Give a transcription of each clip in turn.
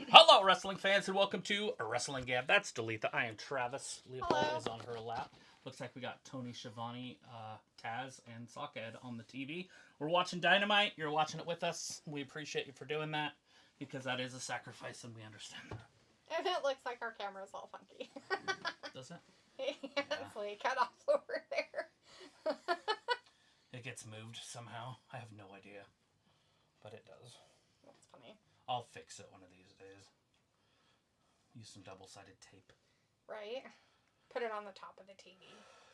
Hello, wrestling fans, and welcome to Wrestling Gab. That's Delitha. I am Travis. Leopold Hello. is on her lap. Looks like we got Tony Schiavone, Taz, and Sockhead on the TV. We're watching Dynamite. You're watching it with us. We appreciate you for doing that because that is a sacrifice, and we understand that. And it looks like our camera's all funky. Does it? Yes, Yeah. we cut off over there. It gets moved somehow. I have no idea, but it does. That's funny. I'll fix it one of these days. Use some double-sided tape. Right? Put it on the top of the TV.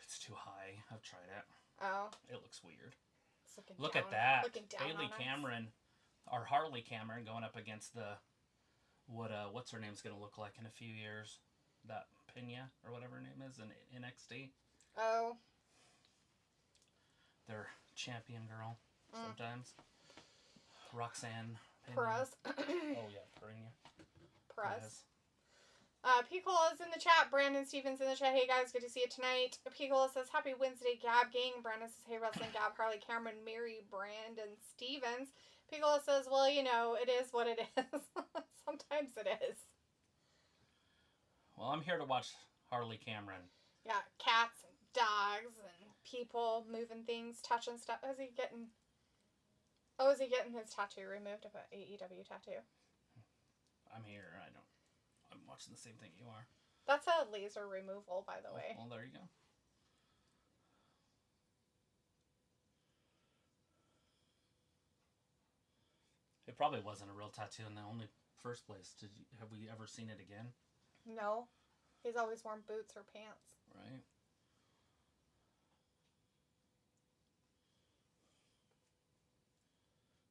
It's too high. I've tried it. Oh. It looks weird. It's Look down, at that. Looking down Haley on Cameron, or Harley Cameron, going up against the what's her name's gonna look like in a few years? That Pena or whatever her name is in NXT. Oh. Their champion girl sometimes. Roxanne Pena. Perez. Oh yeah, Perez. Piccolo is in the chat. Brandon Stevens in the chat. Hey guys, good to see you tonight. Piccolo says, Happy Wednesday, Gab Gang. Brandon says, Hey, Wrestling Gab, Harley Cameron, Mary, Brandon Stevens. Piccolo says, well, you know, it is what it is. Sometimes it is. Well, I'm here to watch Harley Cameron. Yeah, cats and dogs and people moving things, touching stuff. Is he getting his tattoo removed? Of an AEW tattoo? I'm here. I'm watching the same thing you are. That's a laser removal, by the way. Well, there you go. It probably wasn't a real tattoo in the only first place. Have we ever seen it again? No. He's always worn boots or pants. Right.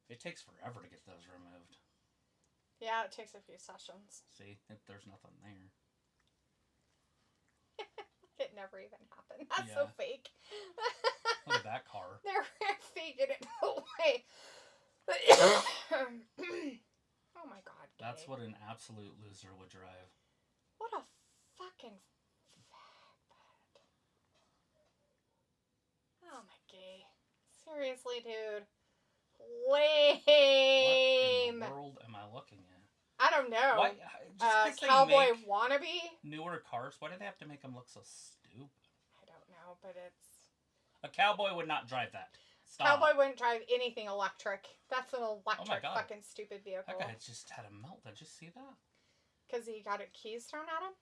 It takes forever to get those removed. Yeah, it takes a few sessions. See, there's nothing there. It never even happened. That's so fake. Look at that car. They're faking it away. Oh my god. Gay. That's what an absolute loser would drive. What a fucking fat. Oh my gay. Seriously, dude. Lame. What in the world am I looking at? I don't know. Why? Cowboy wannabe? Newer cars. Why do they have to make them look so stupid? I don't know, but it's... A cowboy would not drive that. Stop. Cowboy wouldn't drive anything electric. That's an electric fucking stupid vehicle. That guy just had a melt. Did you see that? Because he got keys thrown at him?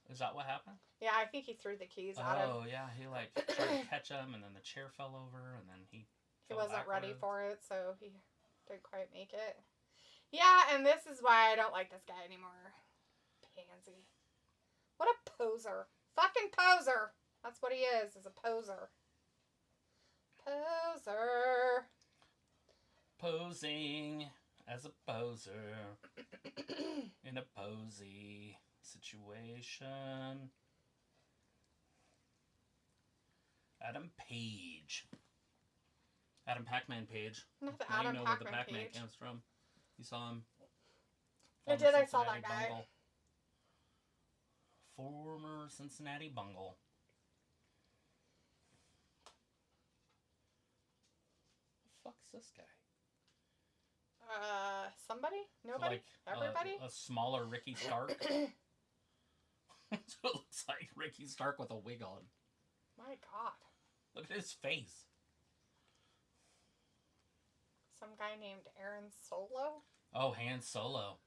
Is that what happened? Yeah, I think he threw the keys at him. Oh, yeah. He tried to catch him, and then the chair fell over, and then he wasn't ready for it, so he didn't quite make it. Yeah, and this is why I don't like this guy anymore. Pansy. What a poser. Fucking poser. That's what he is a poser. Poser. Posing as a poser in a posy situation. Adam Page. Adam Pac-Man Page. Not the Now Adam you know where the Pac-Man Pac-Man Page. comes from. You saw him. I did. I saw that guy. Bungle. Former Cincinnati Bungle. The fuck's this guy? Somebody? Nobody? Like, Everybody? A smaller Ricky Stark. So it looks like Ricky Stark with a wig on. My god. Look at his face. Some guy named Aaron Solo? Oh, Han Solo.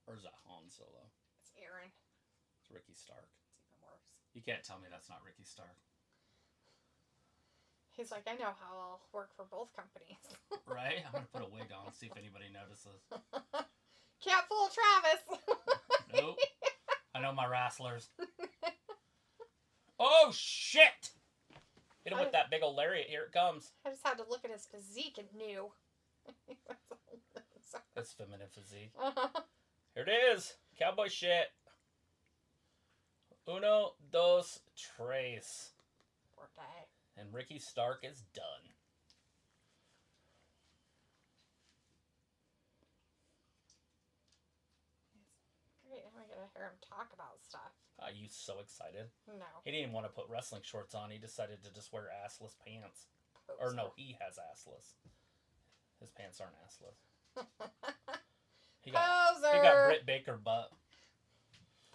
Or is that Han Solo? It's Aaron. It's Ricky Stark. It's even worse. You can't tell me that's not Ricky Stark. He's like, I know how I'll work for both companies. Right? I'm going to put a wig on and see if anybody notices. Can't fool Travis. Nope. I know my wrestlers. Oh, shit! Hit him with that big old lariat. Here it comes. I just had to look at his physique and knew. That's feminine physique. Uh-huh. Here it is. Cowboy shit. Uno, dos, tres. Poor guy. And Ricky Stark is done. Great. Now I gotta hear him talk about stuff. Are you so excited? No. He didn't even want to put wrestling shorts on. He decided to just wear assless pants. Poser. Or no, he has assless. His pants aren't assless. He got Poser. Britt Baker butt.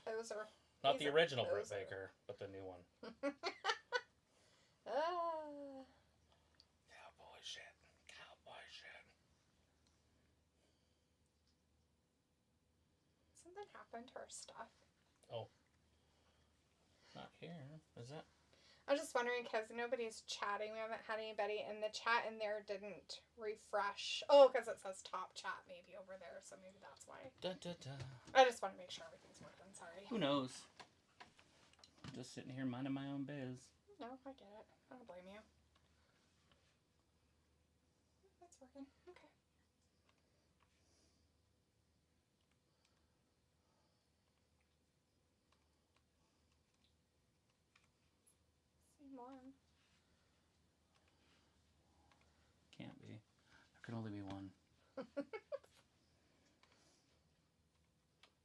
Poser. Not He's the a original Britt poser. Baker, but the new one. Cowboy shit. Cowboy shit. Something happened to our stuff. Oh. Not here, is it? I was just wondering because nobody's chatting. We haven't had anybody, and the chat in there didn't refresh. Oh, because it says top chat maybe over there, so maybe that's why. I just want to make sure everything's working. Sorry. Who knows? I'm just sitting here minding my own biz. No, I get it. I don't blame you. That's working. Okay. Same one. Can't be. There can only be one.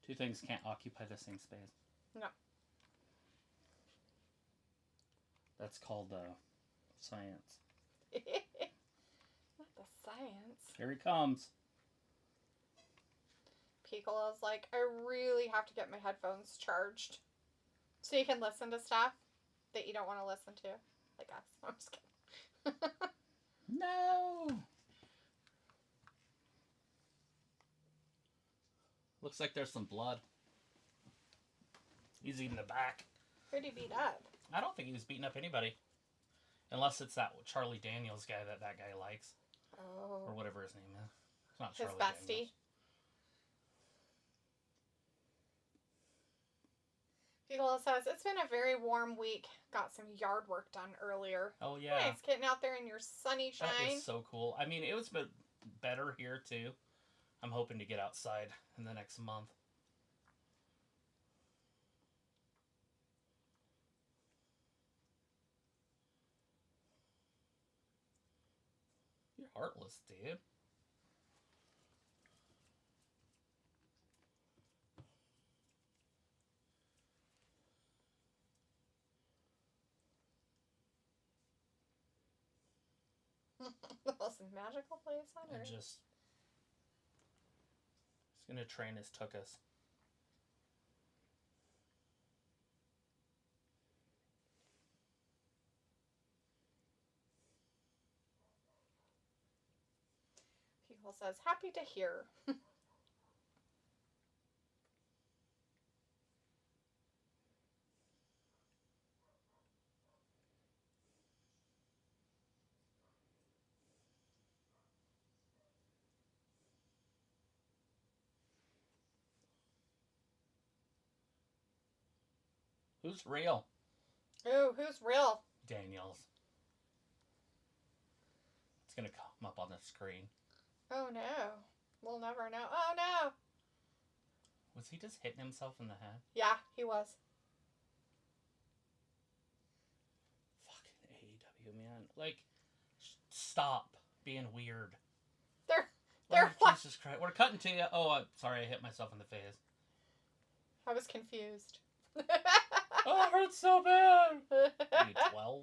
Two things can't occupy the same space. No. That's called science. Not the science. Here he comes. Piccolo's like, I really have to get my headphones charged so you can listen to stuff that you don't want to listen to, like us. I'm just kidding. No. Looks like there's some blood. He's eating the back. Who'd he beat up? I don't think he was beating up anybody. Unless it's that Charlie Daniels guy that guy likes. Oh. Or whatever his name is. It's not His Charlie bestie. Daniels. Piccolo says, it's been a very warm week. Got some yard work done earlier. Oh, yeah. Nice getting out there in your sunny shine. That is so cool. I mean, it was better here, too. I'm hoping to get outside in the next month. You're heartless, dude. The most magical place on And earth. just... He's gonna train his tuchus. Piccolo says, happy to hear. Who's real? Ooh, who's real? Daniels. It's gonna come up on the screen. Oh no. We'll never know. Oh no. Was he just hitting himself in the head? Yeah, he was. Fucking AEW, man. Like, stop being weird. They're Oh, Jesus Christ. We're cutting to you. Oh, I'm sorry, I hit myself in the face. I was confused. Oh, it hurts so bad. Are you 12?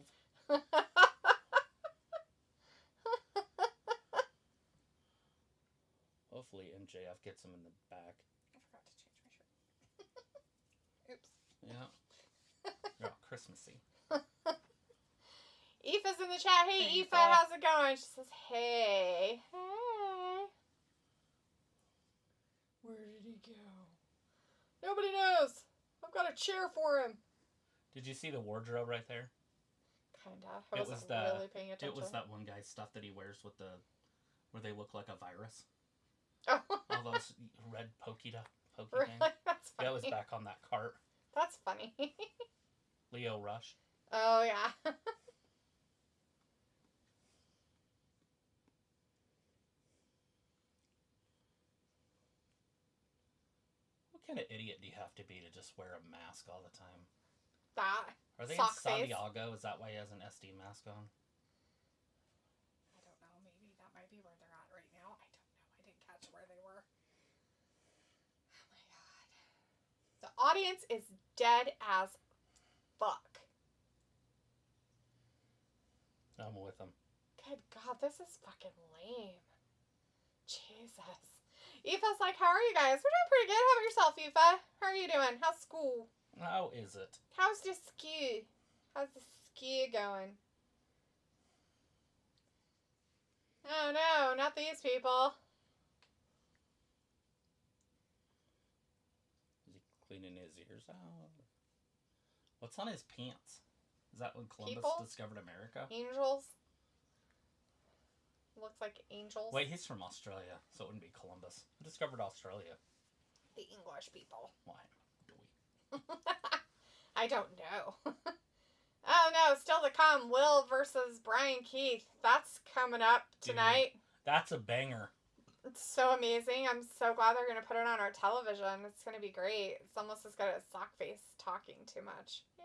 Hopefully MJF gets him in the back. I forgot to change my shirt. Oops. Yeah. They're all Christmassy. Aoife's in the chat. Hey, Hey, Aoife, Aoife. how's it going? She says, hey. Hey. Where did he go? Nobody knows. I've got a chair for him. Did you see the wardrobe right there? Kinda. I wasn't really paying attention. It was that one guy's stuff that he wears with where they look like a virus. Oh. All those red pokey Really? things. That's funny. That was back on that cart. That's funny. Leo Rush. Oh, yeah. What kind of idiot do you have to be to just wear a mask all the time? That. Are they Sock in San face. Diego? Is that why he has an SD mask on? I don't know. Maybe that might be where they're at right now. I don't know. I didn't catch where they were. Oh my god. The audience is dead as fuck. I'm with him. Good god, this is fucking lame. Jesus. Aoife's like, how are you guys? We're doing pretty good. How about yourself, Aoife? How are you doing? How's school? How is it? How's the ski? How's the ski going? Oh no, not these people. Is he cleaning his ears out? What's on his pants? Is that when Columbus People? discovered America? Angels? Looks like angels. Wait, he's from Australia, so it wouldn't be Columbus. Who discovered Australia? The English people. Why do we? I don't know. Oh no, still to come. Will versus Brian Keith. That's coming up tonight. Dude, that's a banger. It's so amazing. I'm so glad they're going to put it on our television. It's going to be great. It's almost as good as Sockface talking too much. Yay.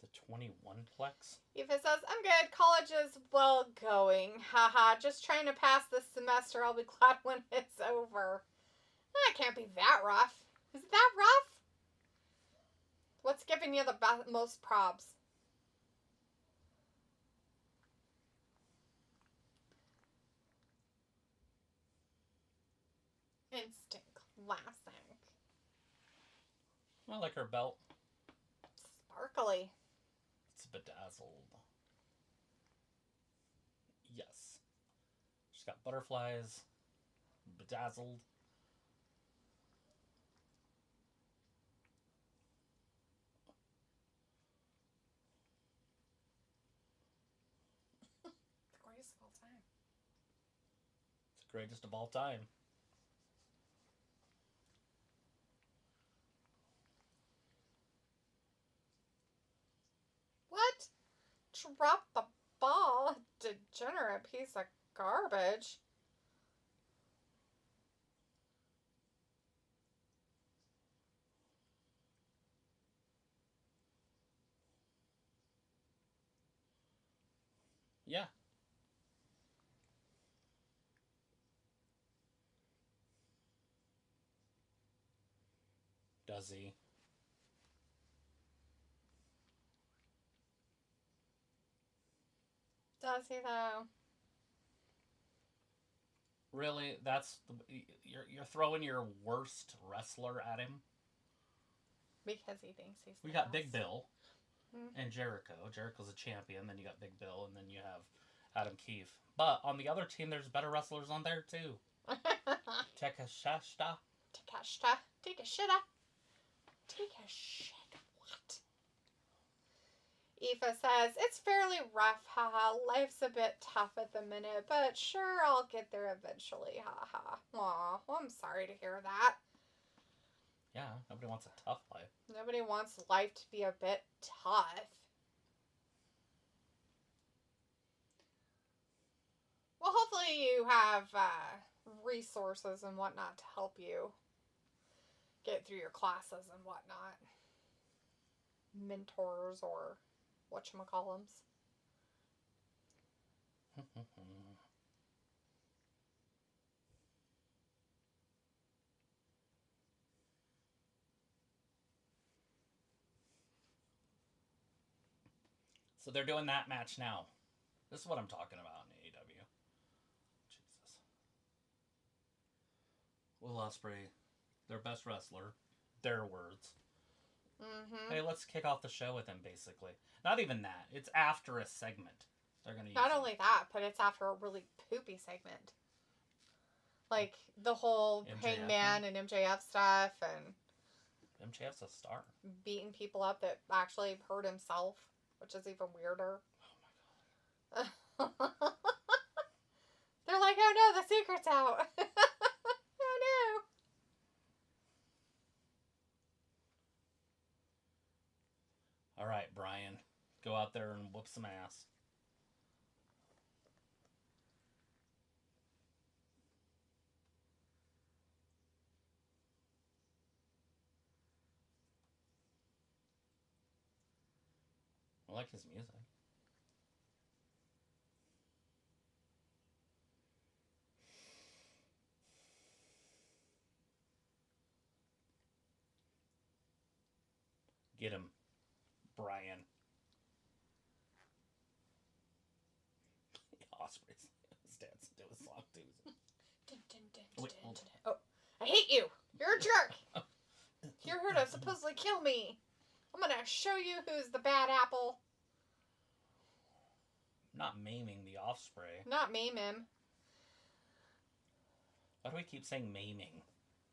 The 21-plex? Aoife says, I'm good. College is well going. Haha. Just trying to pass this semester. I'll be glad when it's over. That can't be that rough. Is it that rough? What's giving you the most probs? Instant classic. I like her belt. Sparkly. It's bedazzled. Yes. She's got butterflies. Bedazzled. The greatest of all time. It's the greatest of all time. What? Drop the ball. Degenerate piece of garbage. Yeah. Does he? Does he though? Really? That's the, you're throwing your worst wrestler at him? Because he thinks he's We the got best. Big Bill and Jericho. Jericho's a champion. Then you got Big Bill, and then you have Adam Keefe. But on the other team, there's better wrestlers on there too. Takeshita. Takeshita. Take a shit up. Take a shit. What? Aoife says, it's fairly rough, haha. Life's a bit tough at the minute, but sure, I'll get there eventually, haha. Aw, well, I'm sorry to hear that. Yeah, nobody wants a tough life. Nobody wants life to be a bit tough. Well, hopefully you have resources and whatnot to help you get through your classes and whatnot. Mentors or whatchamacallums. So they're doing that match now. This is what I'm talking about in AEW. Jesus. Will Ospreay, their best wrestler, their words. Mm-hmm. Hey, let's kick off the show with him, basically. Not even that. It's after a segment. They're gonna use Not him. only that, but it's after a really poopy segment. Like the whole MJF Hangman and MJF stuff and MJF's a star. beating people up that actually hurt himself, which is even weirder. Oh my god. They're like, oh no, the secret's out. Oh no. Alright, Brian. Go out there and whoop some ass. I like his music. Get him, Brian. Osprey's dancing to a song too. Wait, oh, I hate you. You're a jerk. You're here to supposedly kill me. I'm gonna show you who's the bad apple. Not maiming the Osprey. Not maim him. Why do we keep saying maiming?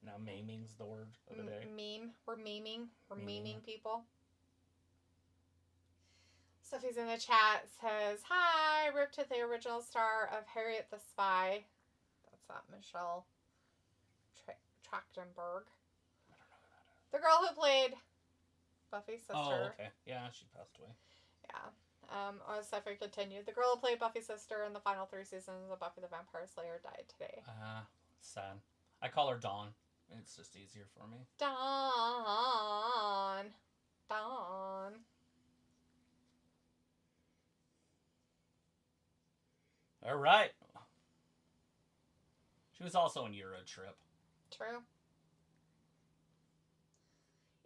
Now maiming's the word of the day. Meme. We're memeing. We're memeing people. Sophie's in the chat says, hi, rip to the original star of Harriet the Spy. That's not Michelle Trachtenberg. I don't know who that is. The girl who played Buffy's sister. Oh, okay. Yeah, she passed away. Yeah. As Sophie continued, the girl who played Buffy's sister in the final 3 seasons of Buffy the Vampire Slayer died today. Sad. I call her Dawn. It's just easier for me. Dawn. All right. She was also in Euro Trip. True.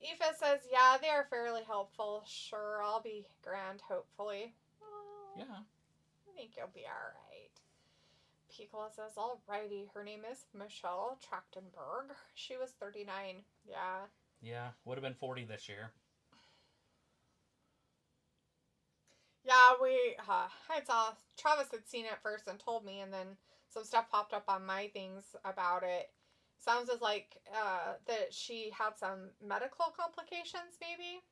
Aoife says, yeah, they are fairly helpful. Sure, I'll be grand, hopefully. Well, Yeah. I think you'll be alright. Piccola says, alrighty. Her name is Michelle Trachtenberg. She was 39. Yeah. Yeah, would have been 40 this year. Yeah, I saw, Travis had seen it first and told me, and then some stuff popped up on my things about it. Sounds as like that she had some medical complications, maybe.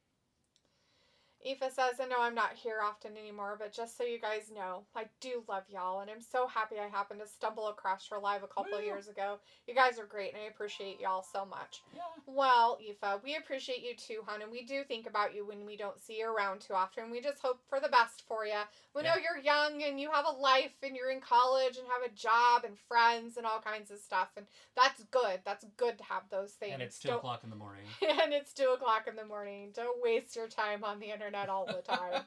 Aoife says, I know I'm not here often anymore, but just so you guys know, I do love y'all, and I'm so happy I happened to stumble across her live a couple of years ago. You guys are great, and I appreciate y'all so much. Yeah. Well, Aoife, we appreciate you too, hon, and we do think about you when we don't see you around too often. We just hope for the best for you. We know you're young, and you have a life, and you're in college, and have a job, and friends, and all kinds of stuff, and that's good. That's good to have those things. And it's 2 o'clock in the morning. And it's 2 o'clock in the morning. Don't waste your time on the internet all the time.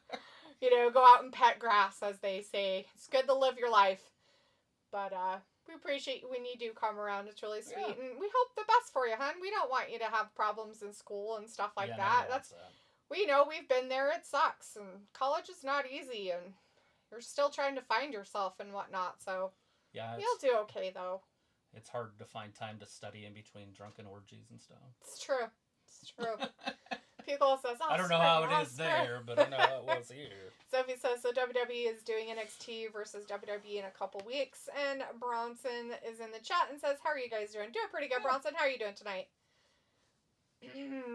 You know, go out and pet grass, as they say. It's good to live your life. But we appreciate you when you do come around. It's really sweet. Yeah. And we hope the best for you, hon. We don't want you to have problems in school and stuff like that. That's we know we've been there. It sucks. And college is not easy. And you're still trying to find yourself and whatnot. So yeah, you'll do okay, though. It's hard to find time to study in between drunken orgies and stuff. It's true. It's true. Pickle says, I don't know how it is there, but I know how it was here. Sophie says, so WWE is doing NXT versus WWE in a couple weeks. And Bronson is in the chat and says, how are you guys doing? Doing pretty good, Bronson. How are you doing tonight?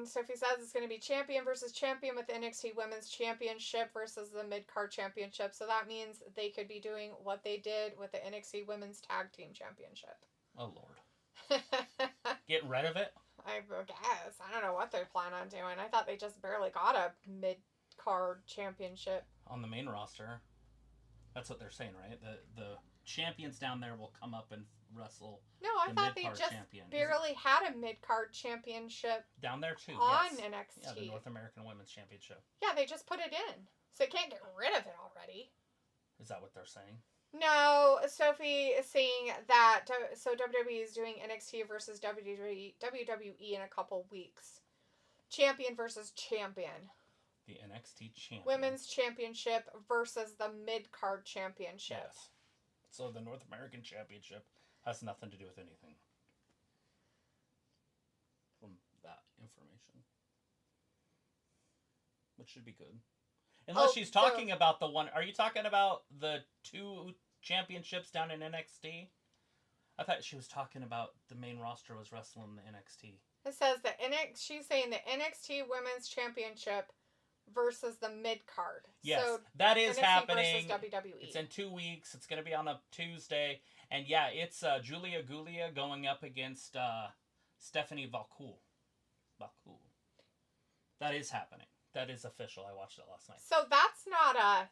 Sophie says it's going to be champion versus champion with the NXT Women's Championship versus the Mid-Card Championship. So that means they could be doing what they did with the NXT Women's Tag Team Championship. Oh, Lord. Get rid of it? I guess. I don't know what they plan on doing. I thought they just barely got a mid-card championship. On the main roster. That's what they're saying, right? The champions down there will come up and wrestle. No, I thought they just barely had a mid-card championship. Down there, too, on yes. NXT. Yeah, the North American Women's Championship. Yeah, they just put it in. So they can't get rid of it already. Is that what they're saying? No, Sophie is saying that, so WWE is doing NXT versus WWE in a couple weeks. Champion versus champion. The NXT champion. Women's Championship versus the Mid-Card Championship. Yes. So the North American Championship has nothing to do with anything. From that information. Which should be good. Unless she's talking about the one... Are you talking about the 2 championships down in NXT? I thought she was talking about the main roster was wrestling the NXT. It says that she's saying the NXT Women's Championship versus the mid-card. Yes, so that is NXT happening. Versus WWE. It's in 2 weeks. It's going to be on a Tuesday. And yeah, it's Julia Gulia going up against Stephanie Valcool. That is happening. That is official. I watched it last night. So that's not a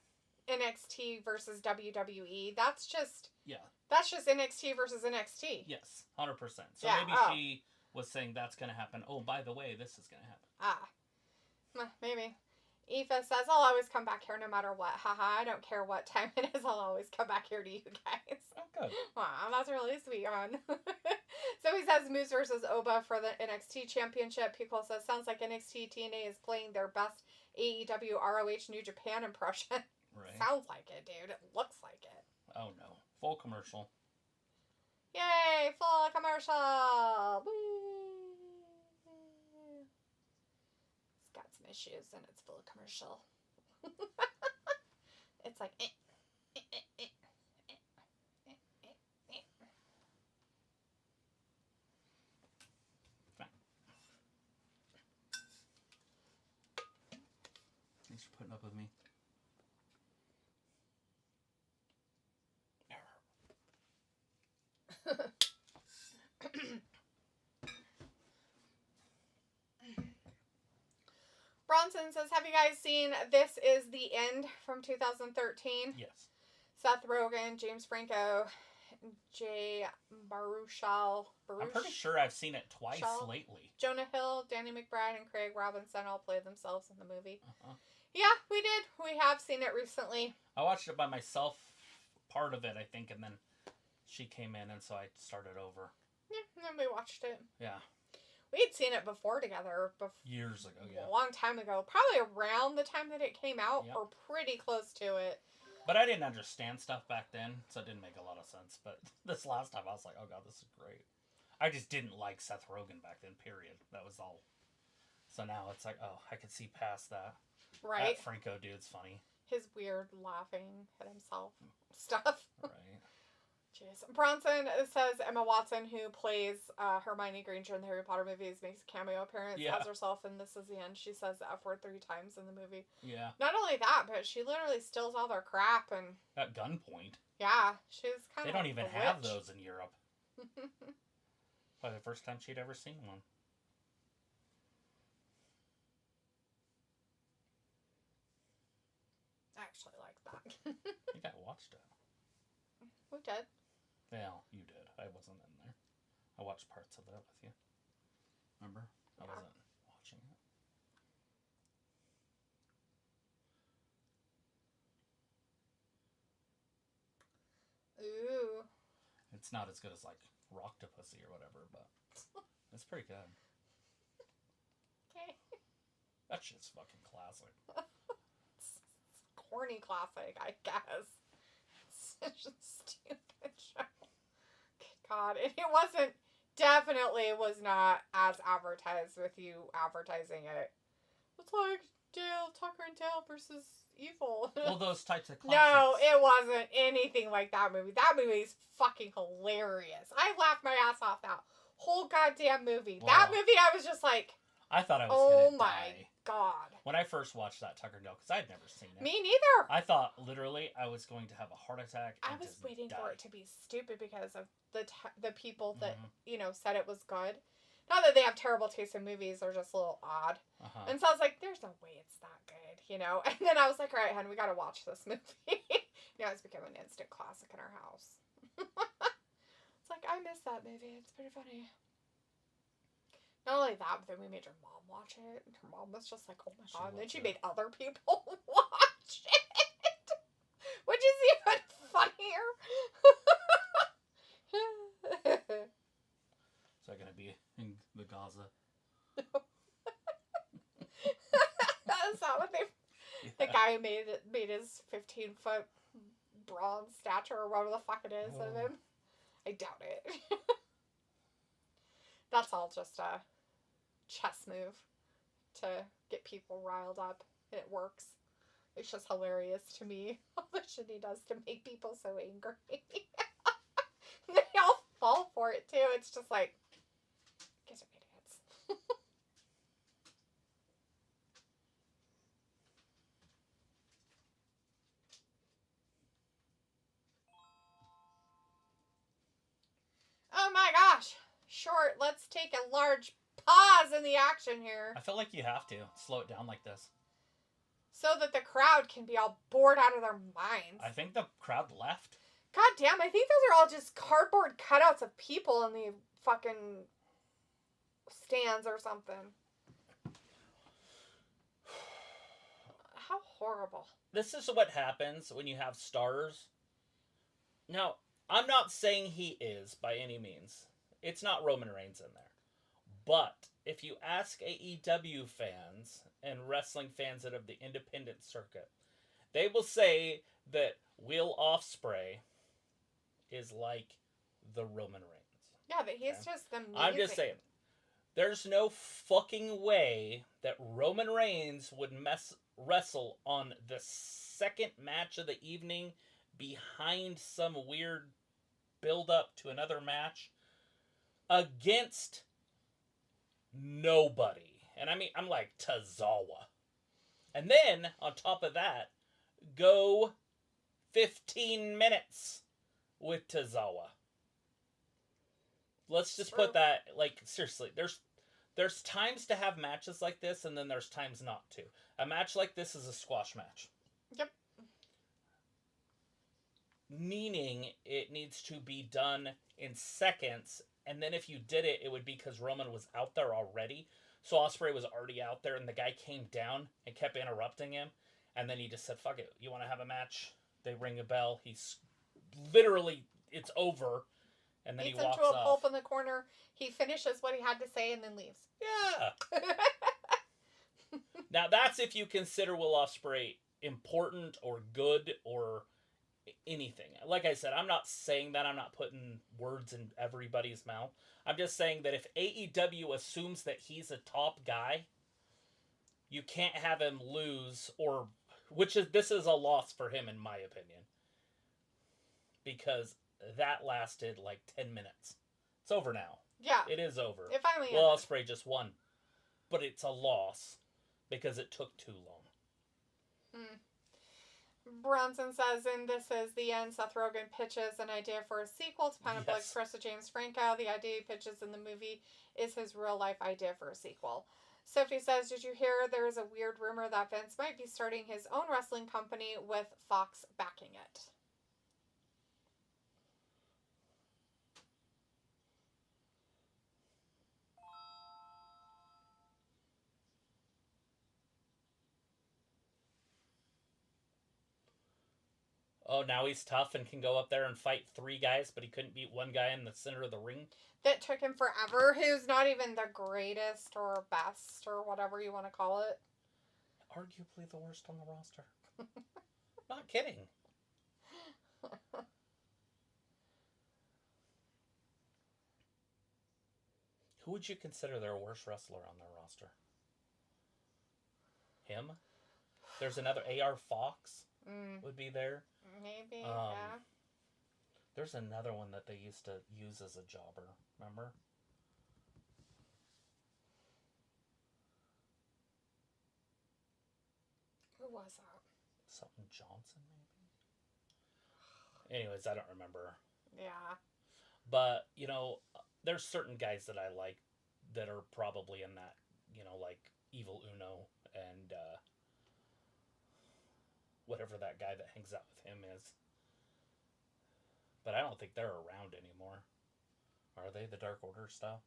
NXT versus WWE. That's just NXT versus NXT. Yes, 100%. So yeah, maybe she was saying that's going to happen. Oh, by the way, this is going to happen. Maybe. Aoife says, I'll always come back here no matter what. Haha, I don't care what time it is. I'll always come back here to you guys. Oh, good. Wow, that's really sweet, hon. So Joey says Moose versus Oba for the NXT Championship. Pico says, sounds like NXT TNA is playing their best AEW ROH New Japan impression. Right. Sounds like it, dude. It looks like it. Oh, no. Full commercial. Yay! Full commercial! Whee! It's got some issues and it's full commercial. It's like... Thanks for putting up with me. Bronson says, have you guys seen This Is the End from 2013? Yes. Seth Rogen, James Franco, Jay Baruchel. I'm pretty sure I've seen it twice lately. Jonah Hill, Danny McBride, and Craig Robinson all play themselves in the movie. Uh-huh. Yeah, we did. We have seen it recently. I watched it by myself, part of it, I think, and then she came in, and so I started over. Yeah, and then we watched it. Yeah. We had seen it before together. Years ago, yeah. A long time ago. Probably around the time that it came out, Yep. or pretty close to it. But I didn't understand stuff back then, so it didn't make a lot of sense. But this last time, I was like, oh god, this is great. I just didn't like Seth Rogen back then, period. That was all. So now it's like, oh, I could see past that. Right. That Franco dude's funny. His weird laughing at himself stuff. Right. Jeez. Bronson says Emma Watson, who plays Hermione Granger in the Harry Potter movies, makes a cameo appearance as herself, and This Is the End. She says the F word 3 times in the movie. Yeah. Not only that, but she literally steals all their crap and... At gunpoint. Yeah, she's kind of They don't even a have witch. those in Europe. Probably the first time she'd ever seen one. I actually like that. I think I watched it. We did. Well, you did. I wasn't in there. I watched parts of that with you. Remember? I wasn't watching it. Ooh. It's not as good as, like, Roctopussy or whatever, but it's pretty good. Okay. That shit's fucking classic. It's corny classic, I guess. It's such a stupid show. Good God. And it wasn't, definitely was not as advertised with you advertising it. It's like Dale, Tucker and Dale versus Evil. Well, those types of classics. No, it wasn't anything like that movie. That movie is fucking hilarious. I laughed my ass off that whole goddamn movie. Wow. That movie, I was just like, I thought I was oh gonna my die God. when I first watched that Tucker and Dale, because I'd never seen it. Me neither. I thought literally I was going to have a heart attack. And I was just waiting die. for it to be stupid because of the people that, said it was good. Not that they have terrible taste in movies, they're just a little odd. Uh-huh. And so I was like, there's no way it's that good, And then I was like, all right, hon, we gotta watch this movie. It's become an instant classic in our house. It's like, I miss that movie. It's pretty funny. Not only that, but then we made your mom watch it. And her mom was just like, oh my God. And then she made other people watch it. Which is even funnier. Is that going to be in the Gaza? That's not what they... Yeah. The guy who made his 15-foot bronze stature or whatever the fuck it is of him. I doubt it. That's all just a chess move to get people riled up. And it works. It's just hilarious to me. All the shit he does to make people so angry. They all fall for it too. It's just like, guys are idiots. Oh my gosh. Short, let's take a large pause in the action here. I feel like you have to slow it down like this. So that the crowd can be all bored out of their minds. I think the crowd left. God damn, I think those are all just cardboard cutouts of people in the fucking stands or something. How horrible. This is what happens when you have stars. Now, I'm not saying he is by any means. It's not Roman Reigns in there. But if you ask AEW fans and wrestling fans that of the independent circuit, they will say that Will Ospreay is like the Roman Reigns. Yeah, but he's just amazing. I'm just saying, there's no fucking way that Roman Reigns would wrestle on the second match of the evening behind some weird build-up to another match against nobody. And I mean, I'm like Tozawa. And then, on top of that, go 15 minutes with Tozawa. Let's just put that, like, seriously, there's times to have matches like this, and then there's times not to. A match like this is a squash match. Yep. Meaning it needs to be done in seconds, and then if you did it, it would be because Roman was out there already. So Ospreay was already out there, and the guy came down and kept interrupting him, and then he just said, fuck it, you want to have a match? They ring a bell. He's literally, it's over. And then he walks into a off. pulp in the corner. He finishes what he had to say and then leaves. Yeah. Now that's if you consider Will Ospreay important or good or anything. Like I said, I'm not saying that. I'm not putting words in everybody's mouth. I'm just saying that if AEW assumes that he's a top guy, you can't have him lose, or this is a loss for him in my opinion, because that lasted like 10 minutes. It's over now. Yeah. It is over. It finally Will ended. Ospreay just won. But it's a loss because it took too long. Bronson says, and this is the end, Seth Rogen pitches an idea for a sequel to Pineapple Express with James Franco. The idea he pitches in the movie is his real-life idea for a sequel. Sophie says, did you hear there is a weird rumor that Vince might be starting his own wrestling company with Fox backing it? Oh, now he's tough and can go up there and fight 3 guys, but he couldn't beat one guy in the center of the ring? That took him forever, who's not even the greatest or best or whatever you want to call it. Arguably the worst on the roster. Not kidding. Who would you consider their worst wrestler on their roster? Him? There's another AR Fox would be there. Maybe, yeah. There's another one that they used to use as a jobber. Remember? Who was that? Something Johnson, maybe? Anyways, I don't remember. Yeah. But, you know, there's certain guys that I like that are probably in that, you know, like Evil Uno and whatever that guy that hangs out with him is. But I don't think they're around anymore. Are they? The Dark Order stuff?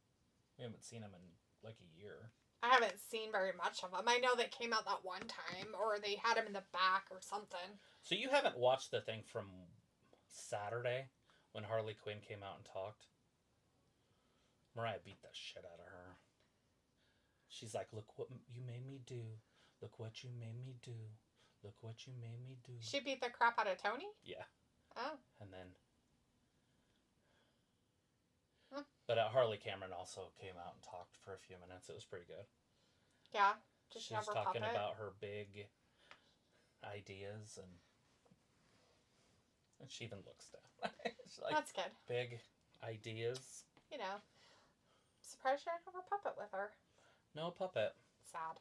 We haven't seen them in like a year. I haven't seen very much of them. I know they came out that one time, or they had him in the back or something. So you haven't watched the thing from Saturday when Harley Quinn came out and talked? Mariah beat the shit out of her. She's like, look what you made me do. Look what you made me do. Look what you made me do. She beat the crap out of Tony? Yeah. Oh. And then... But Harley Cameron also came out and talked for a few minutes. It was pretty good. Yeah. She's talking about her big ideas, and she even looks down. Like, that's good. Big ideas. You know. Surprised she didn't have a puppet with her. No puppet. Sad.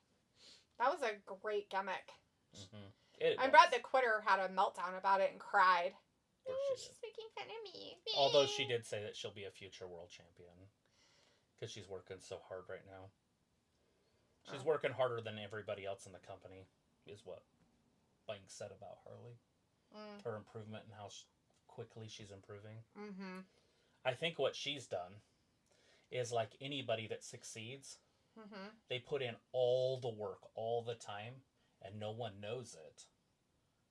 That was a great gimmick. Mm-hmm. I bet the Quitter had a meltdown about it and cried. No, she's making fun of me. Although she did say that she'll be a future world champion. Because she's working so hard right now. She's working harder than everybody else in the company, is what being said about Harley. Her improvement and how quickly she's improving. Mm-hmm. I think what she's done is like anybody that succeeds, they put in all the work all the time, and no one knows it.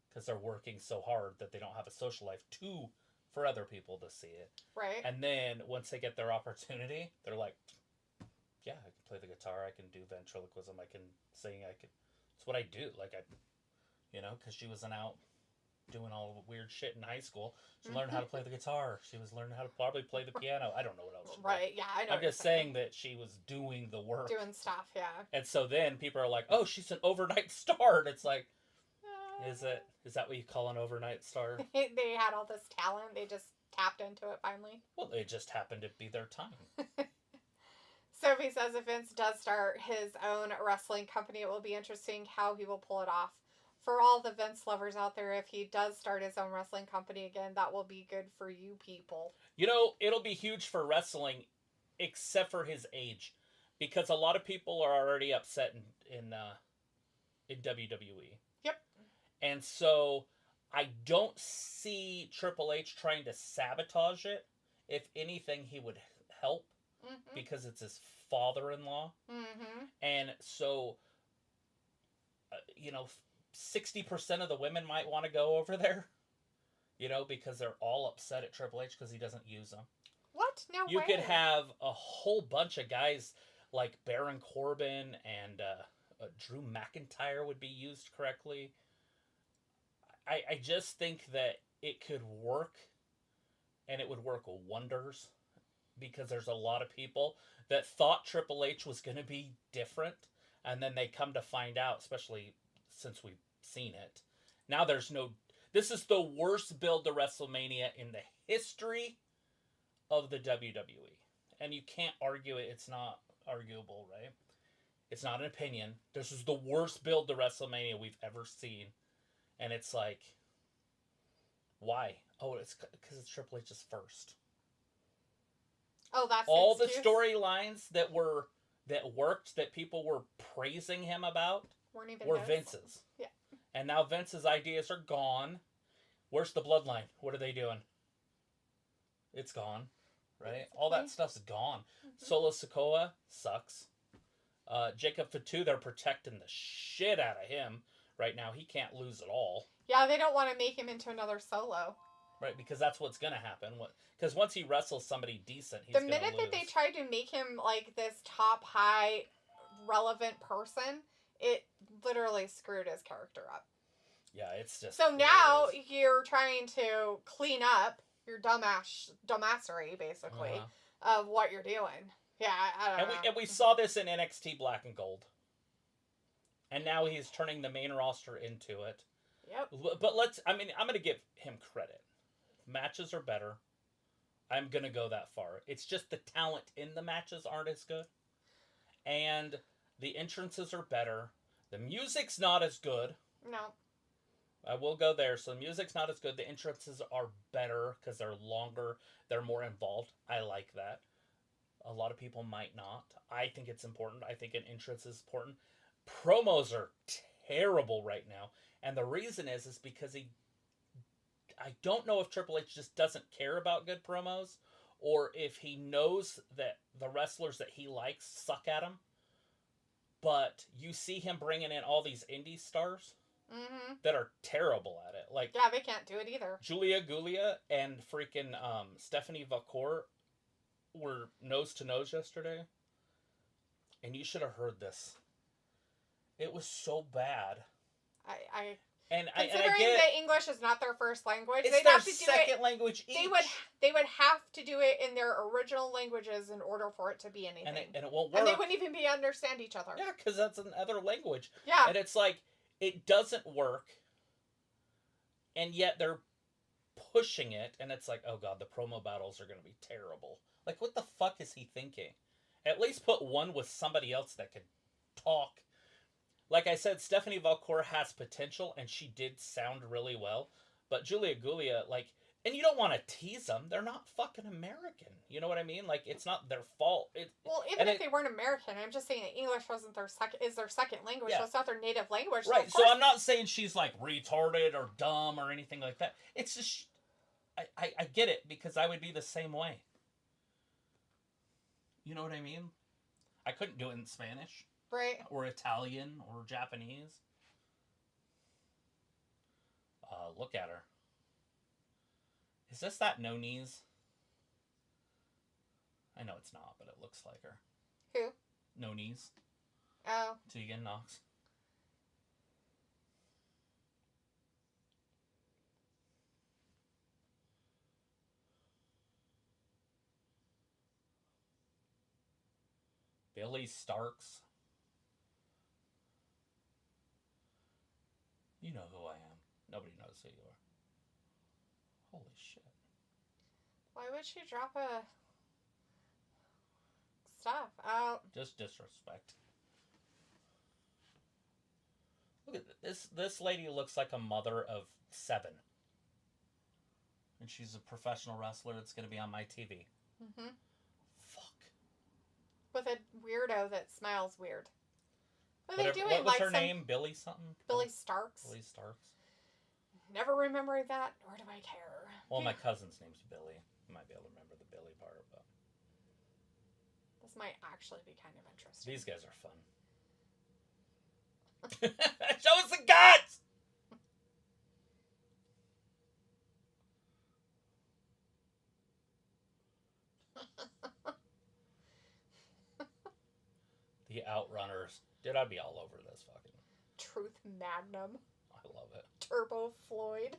Because they're working so hard that they don't have a social life to for other people to see it. Right. And then once they get their opportunity, they're like, yeah, I can play the guitar, I can do ventriloquism, I can sing, it's what I do. Like, because she wasn't out doing all the weird shit in high school. She learned how to play the guitar. She was learning how to probably play the piano. I don't know what else she Right, yeah, I know. I'm just saying that she was doing the work. Doing stuff, yeah. And so then people are like, oh, she's an overnight star. And it's like, is that what you call an overnight star? They had all this talent. They just tapped into it finally. Well, it just happened to be their time. Sophie says if Vince does start his own wrestling company, it will be interesting how he will pull it off. For all the Vince lovers out there, if he does start his own wrestling company again, that will be good for you people. It'll be huge for wrestling, except for his age. Because a lot of people are already upset in WWE. Yep. And so I don't see Triple H trying to sabotage it. If anything, he would help because it's his father-in-law. Mm-hmm. And so, 60% of the women might want to go over there. Because they're all upset at Triple H because he doesn't use them. What? No way. You could have a whole bunch of guys like Baron Corbin and Drew McIntyre would be used correctly. I just think that it could work, and it would work wonders, because there's a lot of people that thought Triple H was going to be different, and then they come to find out, especially since we've seen it. Now this is the worst build to WrestleMania in the history of the WWE. And you can't argue it. It's not arguable, right? It's not an opinion. This is the worst build to WrestleMania we've ever seen. And it's like, why? Oh, it's because it's Triple H's first. Oh, that's all the storylines that worked, that people were praising him about, were Vince's. Yeah. And now Vince's ideas are gone. Where's the bloodline? What are they doing? It's gone, right? All that stuff's gone. Mm-hmm. Solo Sikoa sucks. Jacob Fatu, they're protecting the shit out of him right now. He can't lose at all. Yeah, they don't want to make him into another Solo. Right, because that's what's going to happen. Because once he wrestles somebody decent, he's going to lose. The minute that they tried to make him like this top high relevant person, it literally screwed his character up. Yeah, it's just... So now you're trying to clean up your dumbassery, basically, of what you're doing. Yeah, I don't know. And we saw this in NXT Black and Gold. And now he's turning the main roster into it. Yep. But I'm going to give him credit. Matches are better. I'm going to go that far. It's just the talent in the matches aren't as good. And the entrances are better. The music's not as good. No. I will go there. So the music's not as good. The entrances are better because they're longer. They're more involved. I like that. A lot of people might not. I think it's important. I think an entrance is important. Promos are terrible right now. And the reason is because I don't know if Triple H just doesn't care about good promos, or if he knows that the wrestlers that he likes suck at him. But you see him bringing in all these indie stars that are terrible at it. Like, yeah, they can't do it either. Julia Gulia and freaking Stephanie Vacour were nose to nose yesterday. And you should have heard this. It was so bad. Considering that English is not their first language, it's their second language each. They would have to do it in their original languages in order for it to be anything. And it won't work. And they wouldn't even understand each other. Yeah, because that's another language. Yeah. And it's like, it doesn't work. And yet they're pushing it. And it's like, oh god, the promo battles are going to be terrible. Like, what the fuck is he thinking? At least put one with somebody else that could talk. Like I said, Stephanie Vacour has potential, and she did sound really well. But Julia Gulia, and you don't want to tease them. They're not fucking American. You know what I mean? Like, it's not their fault. Even if they weren't American, I'm just saying that English wasn't their second language. Yeah. So it's not their native language. Right. So I'm not saying she's like retarded or dumb or anything like that. It's just, I get it, because I would be the same way. You know what I mean? I couldn't do it in Spanish. Right. Or Italian or Japanese. Look at her. Is this that no knees? I know it's not, but it looks like her. Who? No knees. Oh. Tegan Knox. Billy Starks. You know who I am. Nobody knows who you are. Holy shit. Why would she drop a stuff out? Just disrespect. Look at this. This lady looks like a mother of 7. And she's a professional wrestler that's going to be on my TV. Mm-hmm. Fuck. With a weirdo that smells weird. What are they doing? What was her name? Billy something? Billy Starks. Billy Starks. Never remembered that, or do I care? Well, my cousin's name's Billy. I might be able to remember the Billy part, but this might actually be kind of interesting. These guys are fun. Show us the guts! The Outrunners. Dude, I'd be all over this fucking... Truth Magnum. I love it. Turbo Floyd.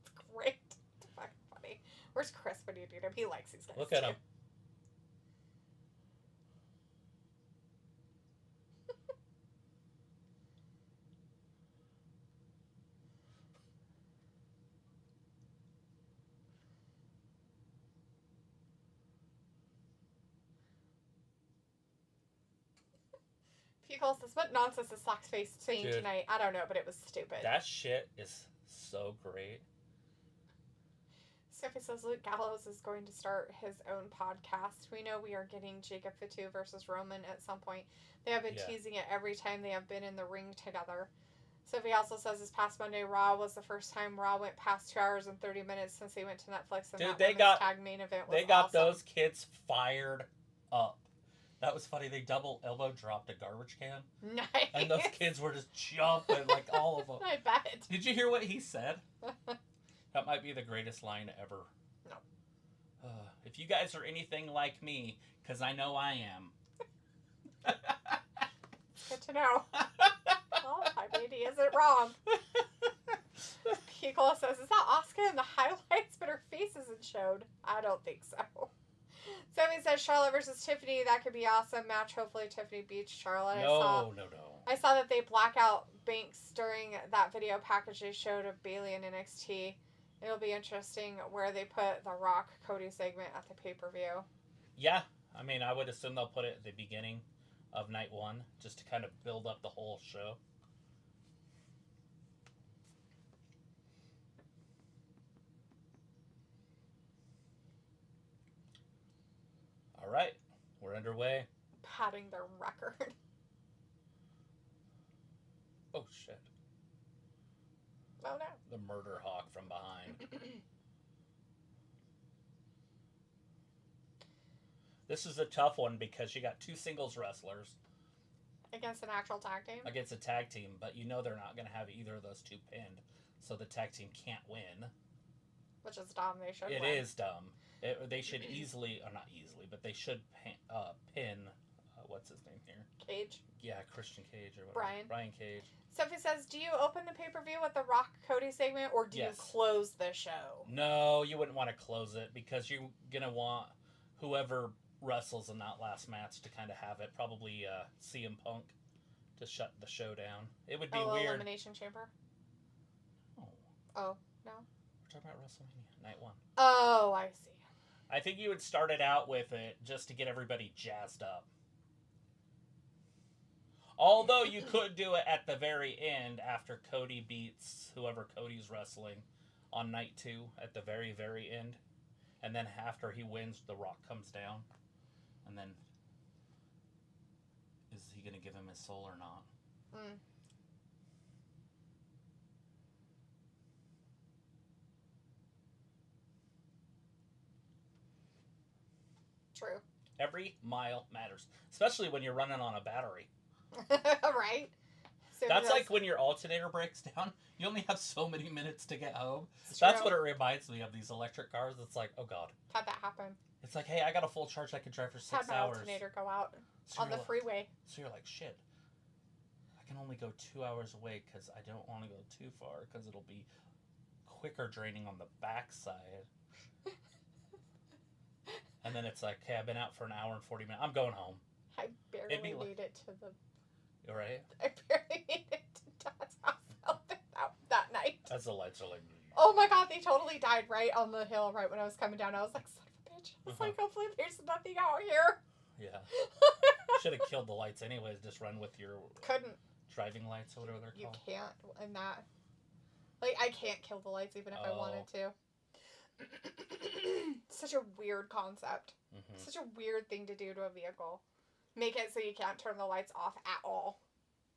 It's great. It's fucking funny. Where's Chris when you need him? He likes these guys. Look at him. Pickles says, what nonsense is Socksface saying tonight? I don't know, but it was stupid. That shit is so great. Sophie says Luke Gallows is going to start his own podcast. We know we are getting Jacob Fatu versus Roman at some point. They have been teasing it every time they have been in the ring together. Sophie also says this past Monday Raw was the first time Raw went past 2 hours and 30 minutes since they went to Netflix. And dude, that tag main event was they got awesome. those kids fired up. That was funny. They double elbow dropped a garbage can. Nice. And those kids were just jumping, like all of them. I bet. Did you hear what he said? That might be the greatest line ever. No. If you guys are anything like me, because I know I am. Good to know. Well, I mean, he isn't wrong. Picola says, is that Asuka in the highlights, but her face isn't showed? I don't think so. Sammy says Charlotte versus Tiffany. That could be awesome match. Hopefully Tiffany beats Charlotte. No. I saw that they black out Banks during that video package they showed of Bayley and NXT. It'll be interesting where they put the Rock Cody segment at the pay-per-view. Yeah. I mean, I would assume they'll put it at the beginning of night 1 just to kind of build up the whole show. All right, we're underway. Padding their record. Oh, shit. Oh, no. The murder hawk from behind. This is a tough one because you got 2 singles wrestlers. Against an actual tag team? Against a tag team, but you know they're not going to have either of those 2 pinned, so the tag team can't win. Which is dumb. They should win. It is dumb. They should easily, or not easily, but they should pin, what's his name here? Cage? Yeah, Christian Cage or whatever. Brian Cage. Sophie says, do you open the pay-per-view with the Rock Cody segment, or do you close the show? No, you wouldn't want to close it, because you're going to want whoever wrestles in that last match to kind of have it. Probably CM Punk to shut the show down. It would be weird. Elimination Chamber? Oh. Oh, no? We're talking about WrestleMania, night 1. Oh, I see. I think you would start it out with it just to get everybody jazzed up. Although you could do it at the very end after Cody beats whoever Cody's wrestling on night 2 at the very, very end. And then after he wins, The Rock comes down. And then, is he going to give him his soul or not? True. Every mile matters. Especially when you're running on a battery. Right? That's like when your alternator breaks down. You only have so many minutes to get home. It's That's true. what it reminds me of, these electric cars. It's like, oh god. Had that happen. It's like, hey, I got a full charge. I can drive for 6 Had my hours. alternator go out So on the freeway. So you're like, shit. I can only go 2 hours away because I don't want to go too far because it'll be quicker draining on the backside. And then it's like, hey, I've been out for an hour and 40 minutes. I'm going home. I barely made it to the... You're right? I barely made it to Dad's house that night. As the lights are like... Oh my god, they totally died right on the hill right when I was coming down. I was like, son of a bitch. I was like, hopefully there's nothing out here. Yeah. Should have killed the lights anyways. Just run with your... Couldn't. Driving lights or whatever they're called. You can't in that. Like, I can't kill the lights even if I wanted to. Such a weird concept. Mm-hmm. Such a weird thing to do to a vehicle. Make it so you can't turn the lights off at all.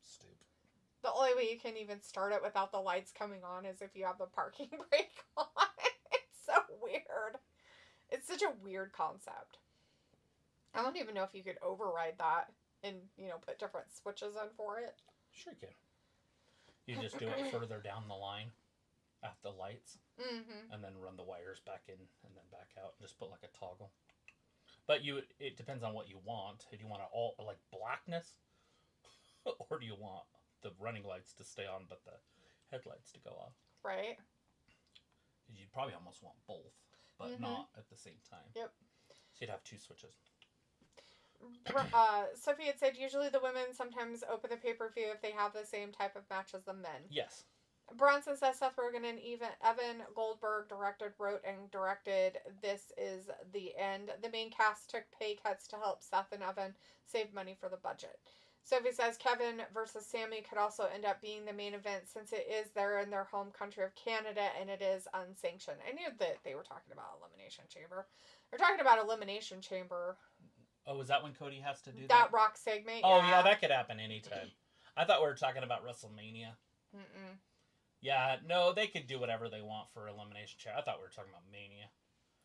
Stupid. The only way you can even start it without the lights coming on is if you have the parking brake on. It's so weird. It's such a weird concept. I don't even know if you could override that and, put different switches in for it. Sure you can. You just do it further down the line at the lights. Mm-hmm. And then run the wires back in and then back out. And just put like a toggle. But it depends on what you want. Do you want it all like blackness? Or do you want the running lights to stay on but the headlights to go off? Right. Because you'd probably almost want both. But not at the same time. Yep. So you'd have two switches. Sophie had said usually the women sometimes open the pay-per-view if they have the same type of match as the men. Yes. Bronson says Seth Rogen and Evan Goldberg wrote and directed This Is the End. The main cast took pay cuts to help Seth and Evan save money for the budget. Sophie says Kevin versus Sammy could also end up being the main event since it is there in their home country of Canada and it is unsanctioned. I knew that they were talking about Elimination Chamber. They're talking about Elimination Chamber. Oh, is that when Cody has to do that? That Rock segment, Oh, yeah, that could happen anytime. I thought we were talking about WrestleMania. Mm-mm. Yeah, no, they could do whatever they want for Elimination Chamber. I thought we were talking about Mania.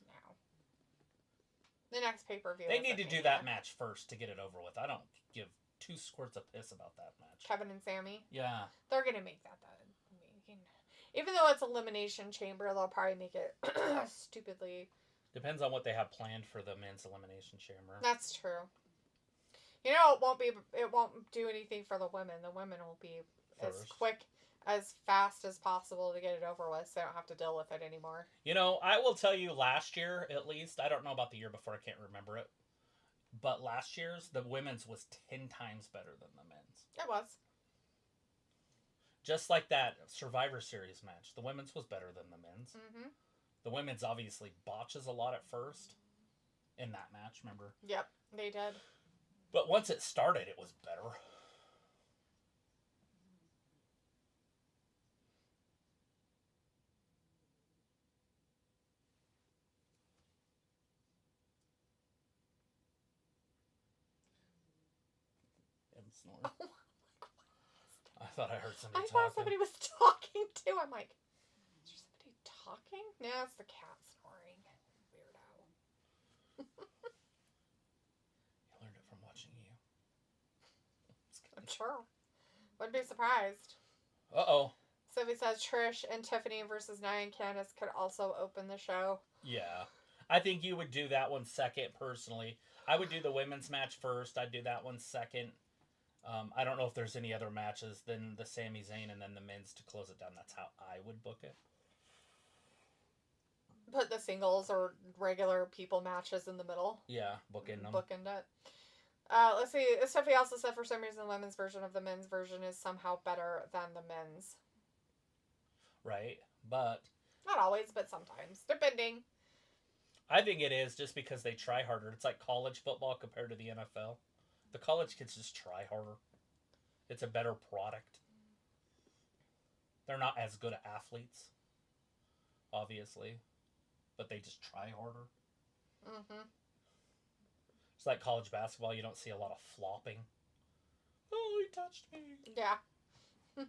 No. The next pay-per-view. They need to do that match first to get it over with. I don't give two squirts of piss about that match. Kevin and Sammy? Yeah. They're going to make that. Even though it's Elimination Chamber, they'll probably make it stupidly... Depends on what they have planned for the men's Elimination Chamber. That's true. It won't do anything for the women. The women will be as quick, as fast as possible to get it over with, so they don't have to deal with it anymore. I will tell you, last year, at least, I don't know about the year before, I can't remember it, but last year's, the women's was 10 times better than the men's. It was. Just like that Survivor Series match. The women's was better than the men's. Mm-hmm. The women's obviously botches a lot at first in that match, remember? Yep, they did. But once it started, it was better. I'm snoring. Oh I thought I heard somebody talking. I thought somebody was talking too. I'm like, is there somebody talking? No, it's the cat snoring. Weirdo. You learned it from watching you. I'm sure. Wouldn't be surprised. Uh-oh. Sophie says Trish and Tiffany versus Nia and Candice could also open the show. Yeah. I think you would do that one second, personally. I would do the women's match first. I'd do that one second. I don't know if there's any other matches than the Sami Zayn and then the men's to close it down. That's how I would book it. Put the singles or regular people matches in the middle. Yeah, bookend them. Bookend it. Let's see. Stephanie also said for some reason the women's version of the men's version is somehow better than the men's. Right, but... Not always, but sometimes. Depending. I think it is just because they try harder. It's like college football compared to the NFL. The college kids just try harder. It's a better product. They're not as good athletes, obviously, but they just try harder. Mm-hmm. It's like college basketball. You don't see a lot of flopping. Oh, he touched me. Yeah. I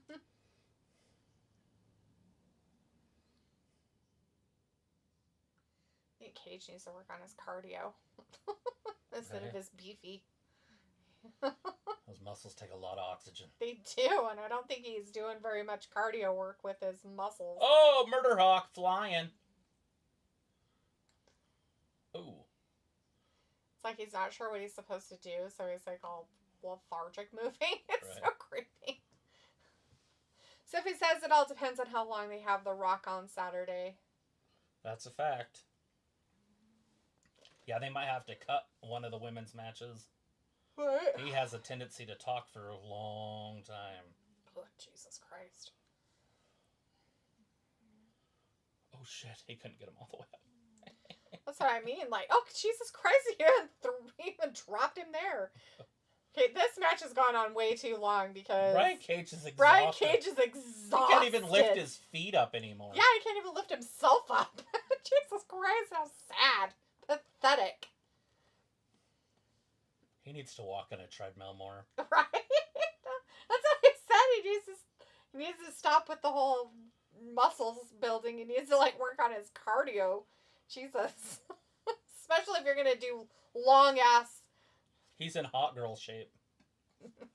think Cage needs to work on his cardio instead of his beefy. Those muscles take a lot of oxygen. They do, and I don't think he's doing very much cardio work with his muscles. Oh, Murder Hawk flying. Ooh. It's like he's not sure what he's supposed to do, so he's like all lethargic moving. It's so creepy. Sophie says it all depends on how long they have The Rock on Saturday. That's a fact. Yeah, they might have to cut one of the women's matches. What? He has a tendency to talk for a long time. Oh, Jesus Christ. Oh, shit. He couldn't get him all the way up. That's what I mean. Like, oh, Jesus Christ, he even dropped him there. Okay, this match has gone on way too long because... Brian Cage is exhausted. Brian Cage is exhausted. He can't even lift his feet up anymore. Yeah, he can't even lift himself up. Jesus Christ, how sad. Pathetic. He needs to walk on a treadmill more. Right? That's what I said. He needs to stop with the whole muscles building. He needs to, like, work on his cardio. Jesus. Especially if you're going to do long-ass... He's in hot girl shape.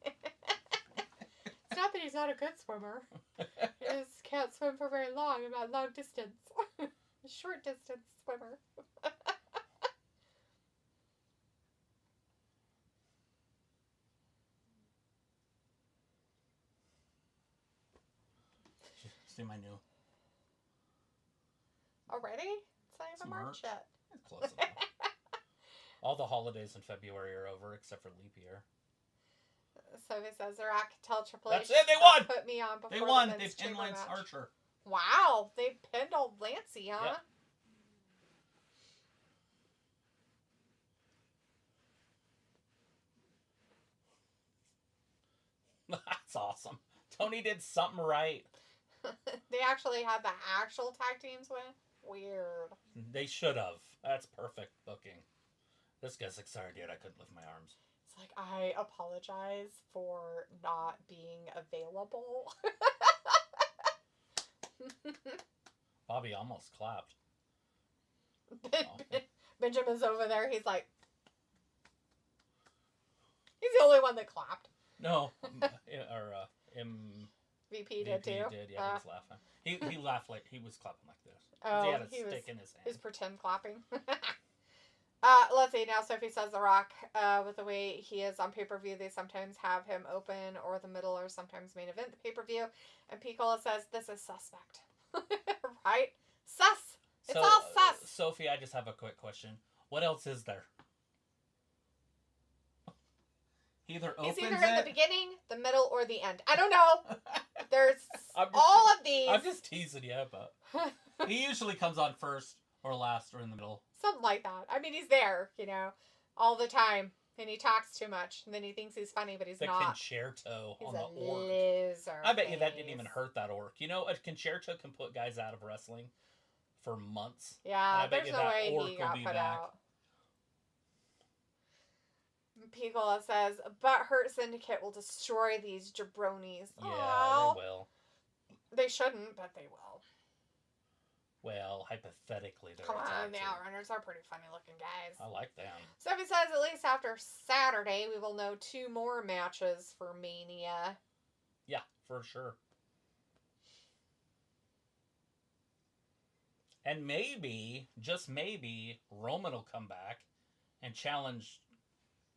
It's not that he's not a good swimmer. He just can't swim for very long, about long distance. Short distance swimmer. See my new... Already? It's not even March yet. It's close enough. All the holidays in February are over except for leap year. Sophie says they're at tell Triple H. That's it, they won! Put me on before They won! the They've pinned Lance Archer. Wow, they pinned old Lancey, huh? Yep. That's awesome. Tony did something right. They actually had the actual tag teams win? Weird. They should have. That's perfect booking. This guy's like, sorry, dude, I couldn't lift my arms. It's like, I apologize for not being available. Bobby almost clapped. Benjamin's over there. He's like... He's the only one that clapped. No. VP did too? Did, yeah, he was laughing. He laughed like, he was clapping like this. Oh, he had a stick in his hand. He was pretend clapping. Let's see, now Sophie says The Rock, with the way he is on pay-per-view, they sometimes have him open or the middle or sometimes main event the pay-per-view. And Piccola says, this is suspect. Right? Sus! It's all sus! Sophie, I just have a quick question. What else is there? He's either in the beginning, the middle, or the end. I don't know. There's all of these. I'm just teasing you, but he usually comes on first or last or in the middle. Something like that. I mean, he's there, all the time. And he talks too much. And then he thinks he's funny, but he's not. The concerto on the orc. Loser I bet you that didn't even hurt that orc. You know, a concerto can put guys out of wrestling for months. Yeah, there's no way he got put out. Piccola says, but Hurt Syndicate will destroy these jabronis. Yeah, Aww. they will. They shouldn't, but they will. Well, hypothetically, they're Come on, the Outrunners are pretty funny looking guys. I like them. Sophie says at least after Saturday we will know 2 more matches for Mania. Yeah, for sure. And maybe, just maybe, Roman will come back and challenge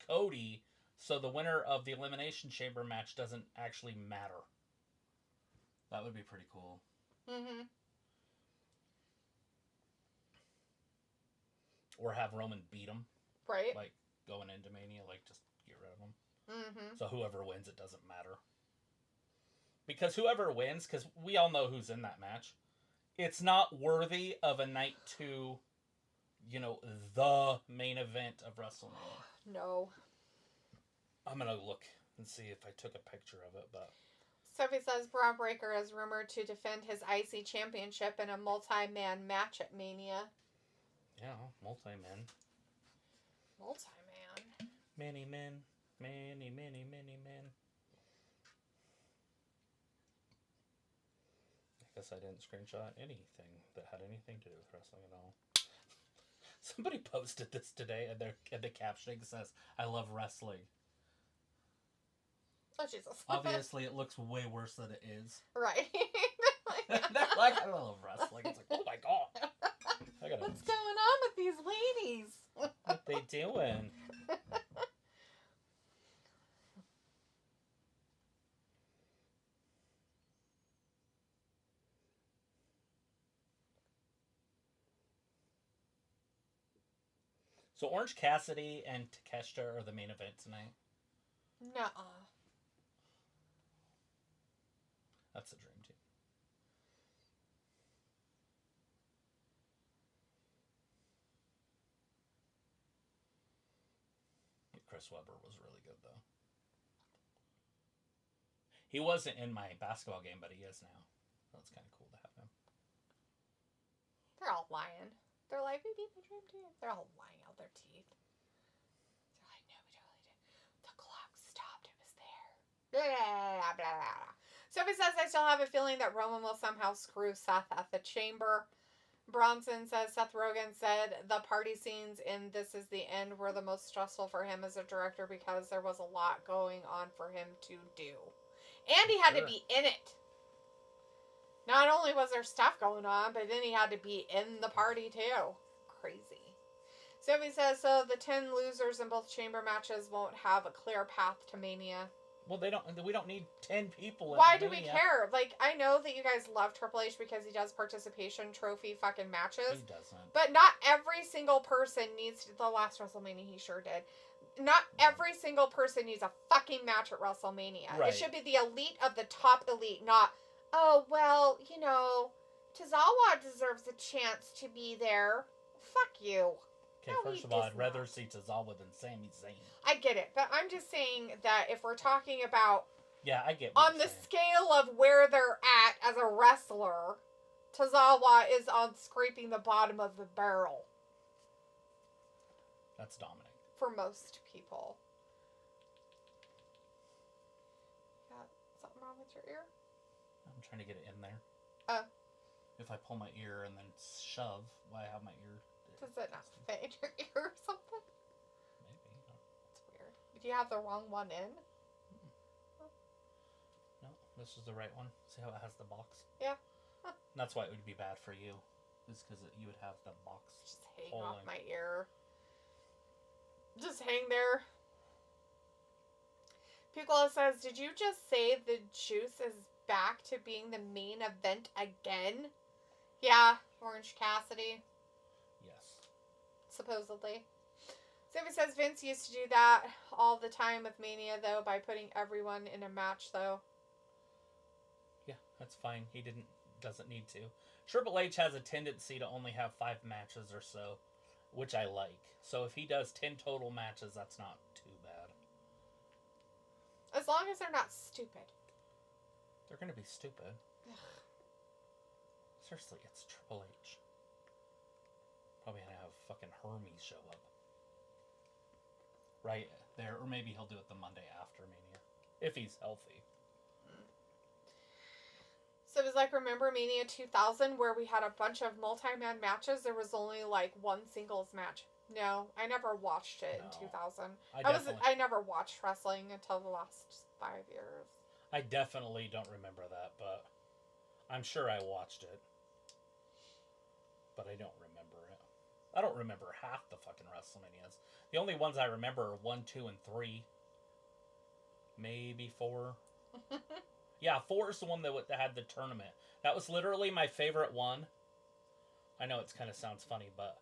Cody so the winner of the Elimination Chamber match doesn't actually matter. That would be pretty cool. Mm-hmm. Or have Roman beat him. Right. Like, going into Mania, like, just get rid of him. Mm-hmm. So whoever wins, it doesn't matter. Because whoever wins, because we all know who's in that match, it's not worthy of a night 2, the main event of WrestleMania. No. I'm going to look and see if I took a picture of it, but... Sophie says Braun Breaker is rumored to defend his IC championship in a multi-man match at Mania. Yeah, multi-man. Multi-man? Many men. Many, many, many men. I guess I didn't screenshot anything that had anything to do with wrestling at all. Somebody posted this today, and the captioning says, I love wrestling. Oh, Jesus. Obviously, it looks way worse than it is. Right. They're like, I love wrestling. It's like, oh my god. What's going on with these ladies? What they doing? So Orange Cassidy and Takeshita are the main event tonight. Nuh-uh. That's a dream team. Chris Webber was really good though. He wasn't in my basketball game, but he is now. That's kind of cool to have him. They're all lying. They're like, we beat the dream team. They're all lying out their teeth. They're like, no, we totally did. The clock stopped. It was there. Blah, blah, blah. Sophie says, I still have a feeling that Roman will somehow screw Seth at the Chamber. Bronson says, Seth Rogen said the party scenes in This Is the End were the most stressful for him as a director because there was a lot going on for him to do. And he had to be in it. Not only was there stuff going on, but then he had to be in the party too. Crazy. Sophie says, so the 10 losers in both chamber matches won't have a clear path to Mania. Well, we don't need 10 people in Why Mania. do we care? Like, I know that you guys love Triple H because he does participation trophy fucking matches. He doesn't. But not every single person needs to, the last WrestleMania he sure did. Not every single person needs a fucking match at WrestleMania. Right. It should be the elite of the top elite, not, oh, well, you know, Tozawa deserves a chance to be there. Fuck you. Okay, No, first of all, I'd rather see Tozawa than Sami Zayn. I get it, but I'm just saying that if we're talking about Yeah, I get on the scale of where they're at as a wrestler, Tozawa is on scraping the bottom of the barrel. That's Dominic. For most people. Got something wrong with your ear? I'm trying to get it in there. Oh. If I pull my ear and then shove, why have my ear? Does it not fit in your ear or something? Maybe. No. It's weird. Did you have the wrong one in? No, this is the right one. See how it has the box? Yeah. Huh. And that's why it would be bad for you. Is because you would have the box. Just hang off my ear. Just hang there. Piccolo says, did you just say the Juice is back to being the main event again? Yeah, Orange Cassidy. Yes. Supposedly. Sophie says Vince used to do that all the time with Mania, though, by putting everyone in a match, though. Yeah, that's fine. He doesn't need to. Triple H has a tendency to only have 5 matches or so, which I like. So if he does 10 total matches, that's not too bad. As long as they're not stupid. They're going to be stupid. Ugh. Seriously, it's Triple H. Probably going to have fucking Hermes show up. Right there. Or maybe he'll do it the Monday after Mania. If he's healthy. So it was like, remember Mania 2000 where we had a bunch of multi-man matches? There was only like one singles match. No, I never watched it in 2000. I never watched wrestling until the last 5 years. I definitely don't remember that, but I'm sure I watched it. But I don't remember it. I don't remember half the fucking WrestleManias. The only ones I remember are 1, 2, and 3. Maybe 4. Yeah, 4 is the one that had the tournament. That was literally my favorite one. I know it kind of sounds funny, but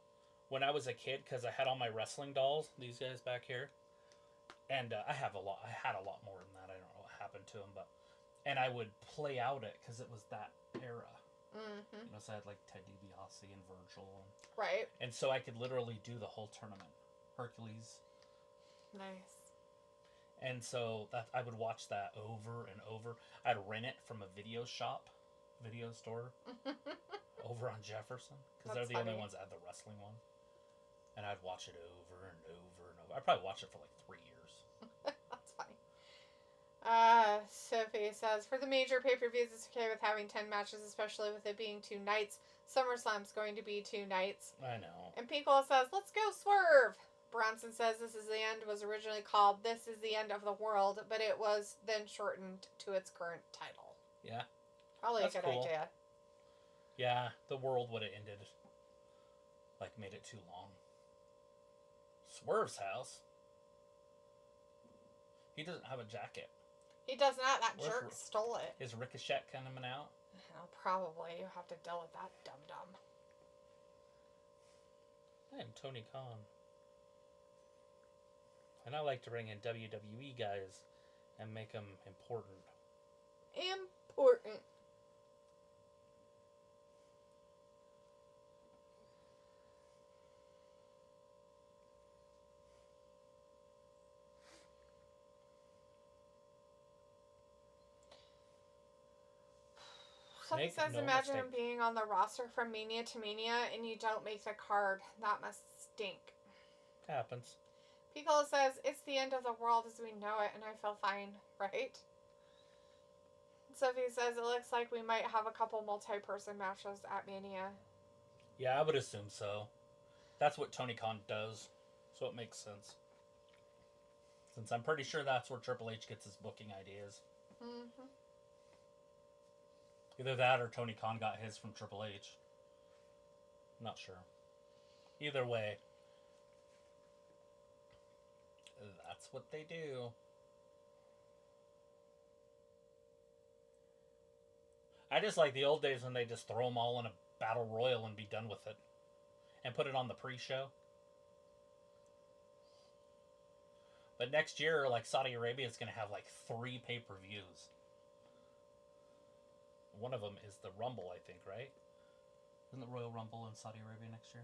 when I was a kid, because I had all my wrestling dolls, these guys back here, and I had a lot more than that. I don't know what happened to them, and I would play out it because it was that era. Mm-hmm. You know, so I had like Ted DiBiase and Virgil, right? And so I could literally do the whole tournament. Hercules. Nice. And so that I would watch that over and over. I'd rent it from a video store over on Jefferson because they're the only ones that had the wrestling one. And I'd watch it over and over and over. I probably watched it for like 3 years. That's funny. Sophie says, for the major pay-per-views, it's okay with having 10 matches, especially with it being 2 nights. SummerSlam's going to be 2 nights. I know. And Piccolo says, let's go Swerve. Bronson says This Is the End was originally called This Is the End of the World, but it was then shortened to its current title. Yeah. Probably That's a good cool. idea. Yeah, the world would have ended. Like, made it too long. Swerve's house. He doesn't have a jacket. He does not. That jerk stole it. Is Ricochet coming out? Well, probably. You have to deal with that dum-dum. I am Tony Khan. And I like to bring in WWE guys and make them important. Important. Something says, imagine being on the roster from Mania to Mania and you don't make the card. That must stink. Happens. Piccolo says, it's the end of the world as we know it, and I feel fine, right? Sophie says, it looks like we might have a couple multi-person matches at Mania. Yeah, I would assume so. That's what Tony Khan does, so it makes sense. Since I'm pretty sure that's where Triple H gets his booking ideas. Mm-hmm. Either that or Tony Khan got his from Triple H. I'm not sure. Either way, that's what they do. I just like the old days when they just throw them all in a battle royal and be done with it. And put it on the pre-show. But next year, like, Saudi Arabia is going to have like 3 pay-per-views. One of them is the Rumble, I think, right? Isn't the Royal Rumble in Saudi Arabia next year?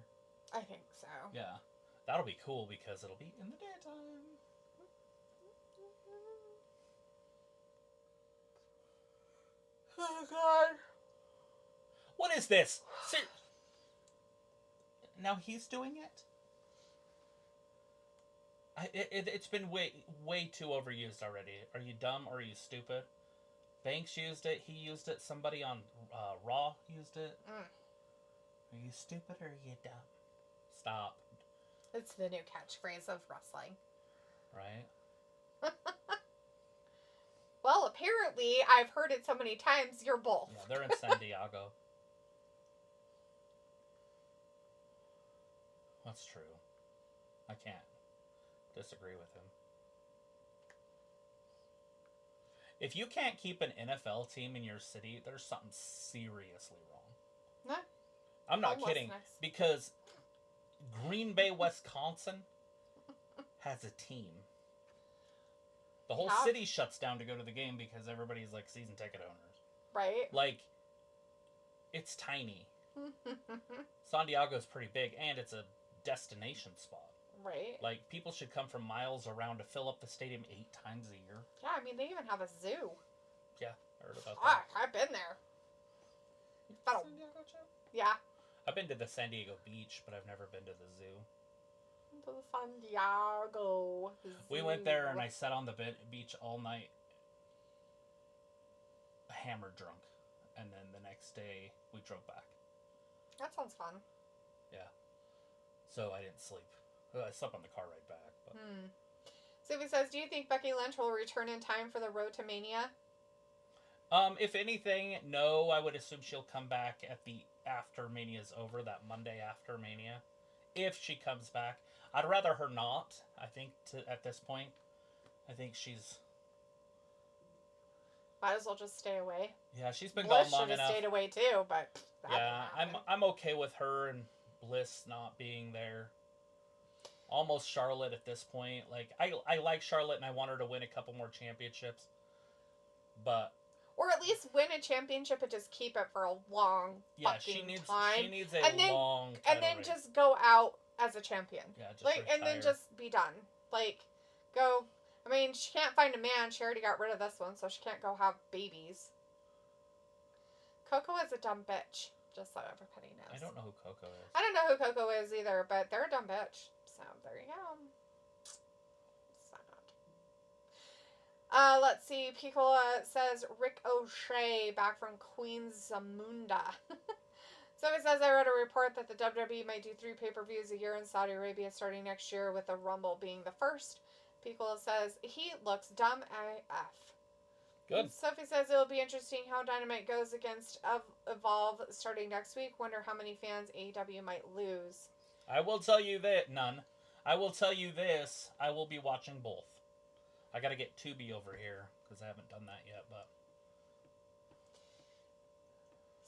I think so. Yeah. That'll be cool because it'll be in the daytime. Oh, God. What is this? Now he's doing it? It's been way too overused already. Are you dumb or are you stupid? Banks used it. He used it. Somebody on Raw used it. Are you stupid or are you dumb? Stop. It's the new catchphrase of wrestling. Right? Well, apparently, I've heard it so many times, you're both. Yeah, they're in San Diego. That's true. I can't disagree with him. If you can't keep an NFL team in your city, there's something seriously wrong. No. I'm not kidding. Because Green Bay, Wisconsin has a team. The whole city shuts down to go to the game because everybody's like season ticket owners. Right. Like, it's tiny. San Diego's pretty big, and it's a destination spot. Right. Like, people should come from miles around to fill up the stadium 8 times a year. Yeah, I mean, they even have a zoo. Yeah, I heard about that. I've been there. San Diego, Joe? Yeah. I've been to the San Diego beach, but I've never been to the zoo. To the San Diego zoo. We went there, and I sat on the beach all night, hammered drunk. And then the next day, we drove back. That sounds fun. Yeah. So I didn't sleep. I slept on the car ride back. But. Suvi says, do you think Becky Lynch will return in time for the Road to Mania? If anything, no. I would assume she'll come back after Mania's over, that Monday after Mania. If she comes back. I'd rather her not, I think, at this point. I think she's... Might as well just stay away. Yeah, she's been Bliss gone long enough. Bliss should have stayed away too, but... Yeah, I'm okay with her and Bliss not being there. Almost Charlotte at this point. Like, I like Charlotte and I want her to win a couple more championships. But... Or at least win a championship and just keep it for a long fucking time. She needs a long title and then reign. Just go out as a champion. Yeah, just like, retire. and then just be done. Like, go... I mean, she can't find a man. She already got rid of this one, so she can't go have babies. Coco is a dumb bitch, just so everybody knows. I don't know who Coco is. I don't know who Coco is either, but they're a dumb bitch. So, there you go. Sad. Let's see. Piccola says Rick O'Shea back from Queen Zamunda. Somebody says I read a report that the WWE might do 3 pay-per-views a year in Saudi Arabia starting next year, with the Rumble being the first. Piccolo says he looks dumb AF. Good. Sophie says it'll be interesting how Dynamite goes against Evolve starting next week. Wonder how many fans AEW might lose. I will tell you that none. I will tell you this. I will be watching both. I gotta get Tubi over here because I haven't done that yet, but.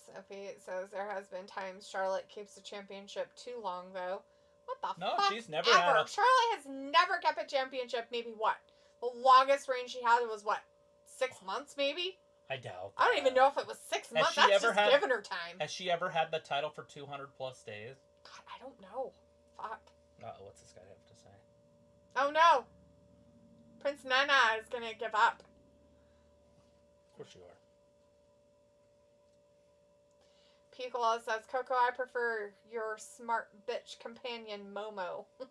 Sophie says there has been times Charlotte keeps the championship too long, though. What the No, fuck? she's never ever. had a... Charlotte has never kept a championship. Maybe what? The longest reign she had was what? 6 months, maybe? I doubt. I don't even know if it was 6 months. she That's ever just had- giving her time. Has she ever had the title for 200 plus days? God, I don't know. Fuck. Uh-oh, what's this guy have to say? Oh no. Prince Nana is gonna give up. Of course you are. Piccolo says, Coco, I prefer your smart bitch companion, Momo. Do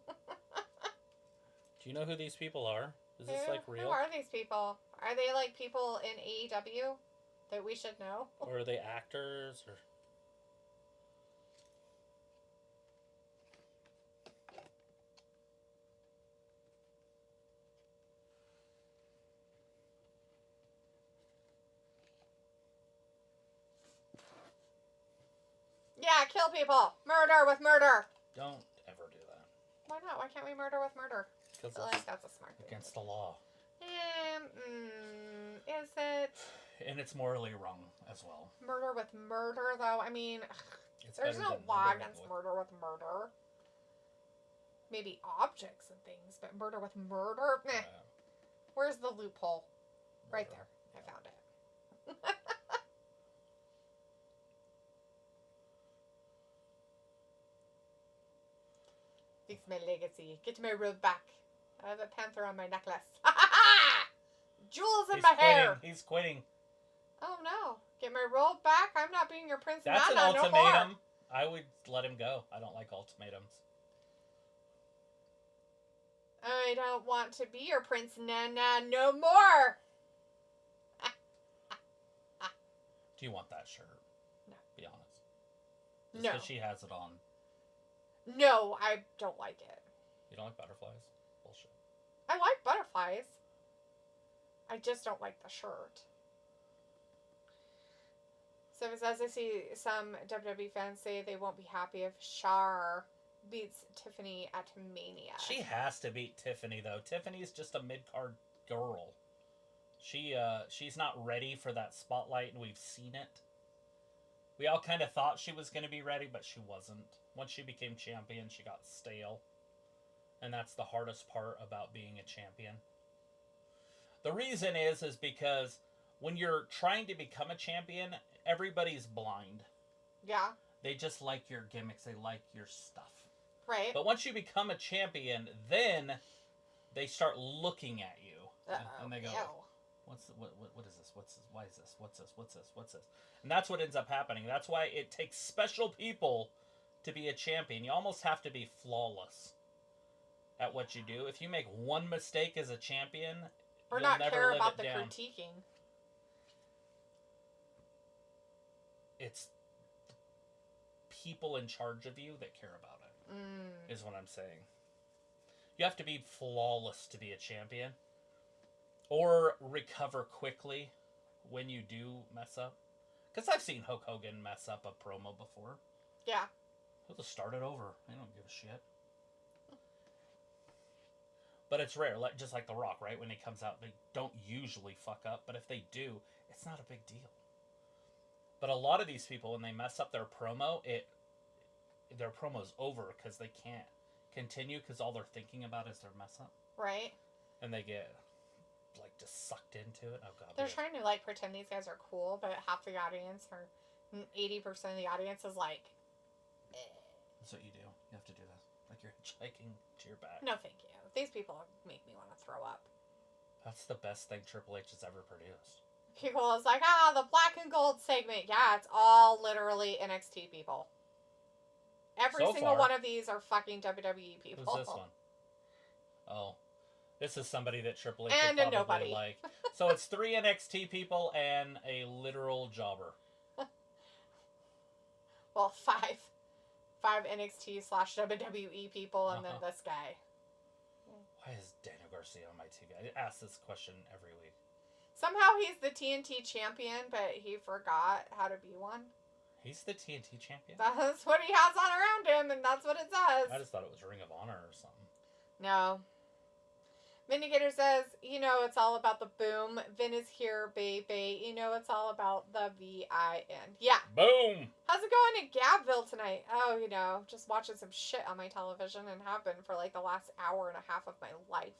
you know who these people are? Is this like real? Who are these people? Are they like people in AEW that we should know? Or are they actors? Or... Yeah, kill people. Murder with murder. Don't ever do that. Why not? Why can't we murder with murder? Because I feel like that's a smart thing. against the law. Is it And it's morally wrong as well. murder with murder, though? I mean, It's there's better no than law murdering against with- murder with murder. Maybe objects and things, but murder with murder? Meh. Where's the loophole? Right murder. there. I found it. Fix my legacy. Get my robe back. I have a panther on my necklace. Jewels in He's my quitting. hair. He's quitting. Oh no. Get my robe back. I'm not being your Prince That's an Nana no ultimatum. more. I would let him go. I don't like ultimatums. I don't want to be your Prince Nana no more. Do you want that shirt? No. Be honest. Just No. because she has it on. No, I don't like it. You don't like butterflies? Bullshit. I like butterflies. I just don't like the shirt. So as I see some WWE fans say they won't be happy if Char beats Tiffany at Mania. She has to beat Tiffany, though. Tiffany's just a mid-card girl. She's not ready for that spotlight, and we've seen it. We all kind of thought she was going to be ready, but she wasn't. Once she became champion, she got stale. And that's the hardest part about being a champion. The reason is because when you're trying to become a champion, everybody's blind. Yeah, They just like your gimmicks. They like your stuff. right. But once you become a champion, then they start looking at you. And they go, Ew. what is this? What's this? Why is this? What's this? What's this? What's this? And that's what ends up happening. That's why it takes special people to be a champion. You almost have to be flawless at what you do. If you make one mistake as a champion, Or you'll not never care live about it the down. critiquing. It's people in charge of you that care about it, is what I'm saying. You have to be flawless to be a champion. Or recover quickly when you do mess up. Because I've seen Hulk Hogan mess up a promo before. Yeah. He'll just start it over. They don't give a shit. But it's rare, just like The Rock, right? When he comes out, they don't usually fuck up. But if they do, it's not a big deal. But a lot of these people, when they mess up their promo, their promo's over because they can't continue because all they're thinking about is their mess up. Right. And they get like just sucked into it. Oh god. They're trying to like pretend these guys are cool, but half the audience or 80% of the audience is like, That's what you do. You have to do this. Like you're hitchhiking to your back. no, thank you. These people make me want to throw up. That's the best thing Triple H has ever produced. People is like, the black and gold segment. Yeah, it's all literally NXT people. Every So single far. one of these are fucking WWE people. Who's this one? Oh. This is somebody that Triple H And would a probably nobody. like. So it's 3 NXT people and a literal jobber. Well, five NXT / WWE people, and then this guy. Why is Daniel Garcia on my TV? I ask this question every week. Somehow he's the TNT champion, but he forgot how to be one. He's the TNT champion? That's what he has on around him, and that's what it says. I just thought it was Ring of Honor or something. No. Vindicator says, it's all about the boom. Vin is here, baby. It's all about the VIN. Yeah. Boom! How's it going in Gabville tonight? Oh, just watching some shit on my television and have been for like the last hour and a half of my life.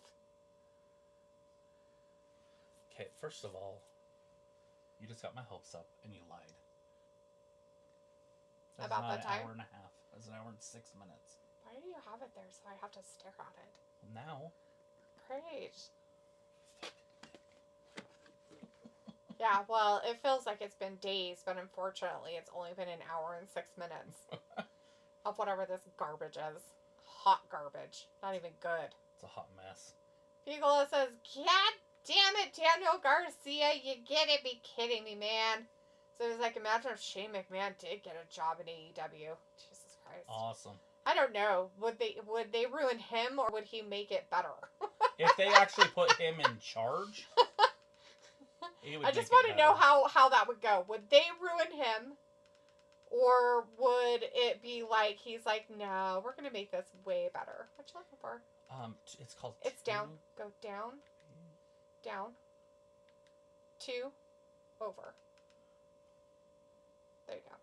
Okay, first of all, you just got my hopes up and you lied. That's about not the time? An hour and a half. That's an hour and 6 minutes. Why do you have it there so I have to stare at it? Now. Great. Yeah, well, it feels like it's been days, but unfortunately it's only been an hour and 6 minutes of whatever this garbage is. Hot garbage. Not even good. It's a hot mess. Piccolo says, God damn it, Daniel Garcia, you gotta be kidding me, man. So it was like, imagine if Shane McMahon did get a job in AEW. Jesus Christ. Awesome. I don't know. Would they ruin him, or would he make it better? If they actually put him in charge, I just want to know how that would go. Would they ruin him, or would it be like he's like, no, we're gonna make this way better? What you looking for? It's called. It's down. Go down. Down. 2. Over. There you go.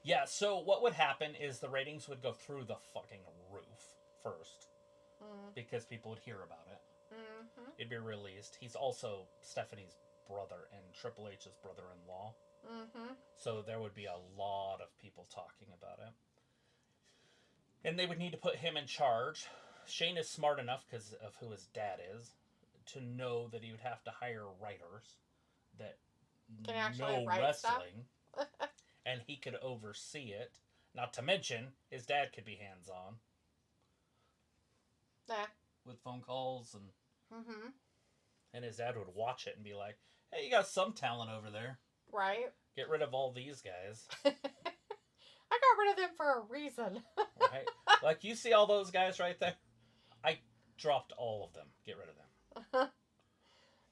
Yeah, so what would happen is the ratings would go through the fucking roof first. Because people would hear about it. Mm-hmm. It'd be released. He's also Stephanie's brother and Triple H's brother-in-law. Mm-hmm. So there would be a lot of people talking about it. And they would need to put him in charge. Shane is smart enough, because of who his dad is, to know that he would have to hire writers that Can actually know write wrestling. stuff. And he could oversee it. Not to mention, his dad could be hands-on. Yeah. With phone calls and... Mm-hmm. And his dad would watch it and be like, hey, you got some talent over there. Right. Get rid of all these guys. I got rid of them for a reason. Right? Like, you see all those guys right there? I dropped all of them. Get rid of them.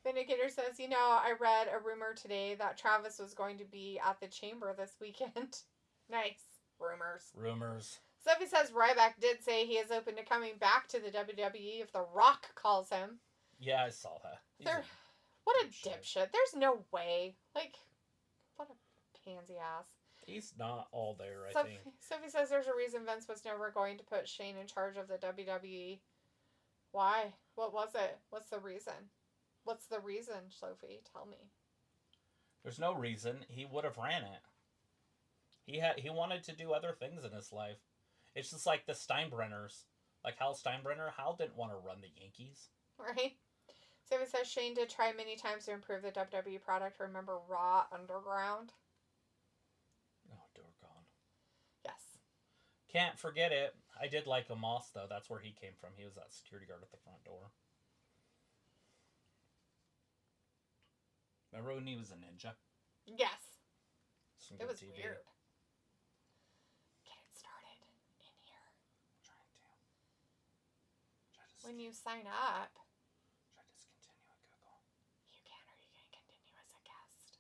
Vindicator says, I read a rumor today that Travis was going to be at the Chamber this weekend. Nice. Rumors. Sophie says Ryback did say he is open to coming back to the WWE if The Rock calls him. Yeah, I saw that. What a dipshit. There's no way. Like, what a pansy ass. He's not all there, I think. Sophie says there's a reason Vince was never going to put Shane in charge of the WWE. Why? What was it? What's the reason? What's the reason, Sophie? Tell me. There's no reason. He would have ran it. He wanted to do other things in his life. It's just like the Steinbrenners. Like Hal Steinbrenner. Hal didn't want to run the Yankees. Right? Sophie says Shane did try many times to improve the WWE product. Remember Raw Underground? Oh, doggone. Yes. Can't forget it. I did like Amos, though. That's where he came from. He was that security guard at the front door. Remember when he was a ninja? Yes. It was TV. weird. Get it started in here. I'm trying to. When you sign up. Should I just continue at Google? You can, or you can continue as a guest.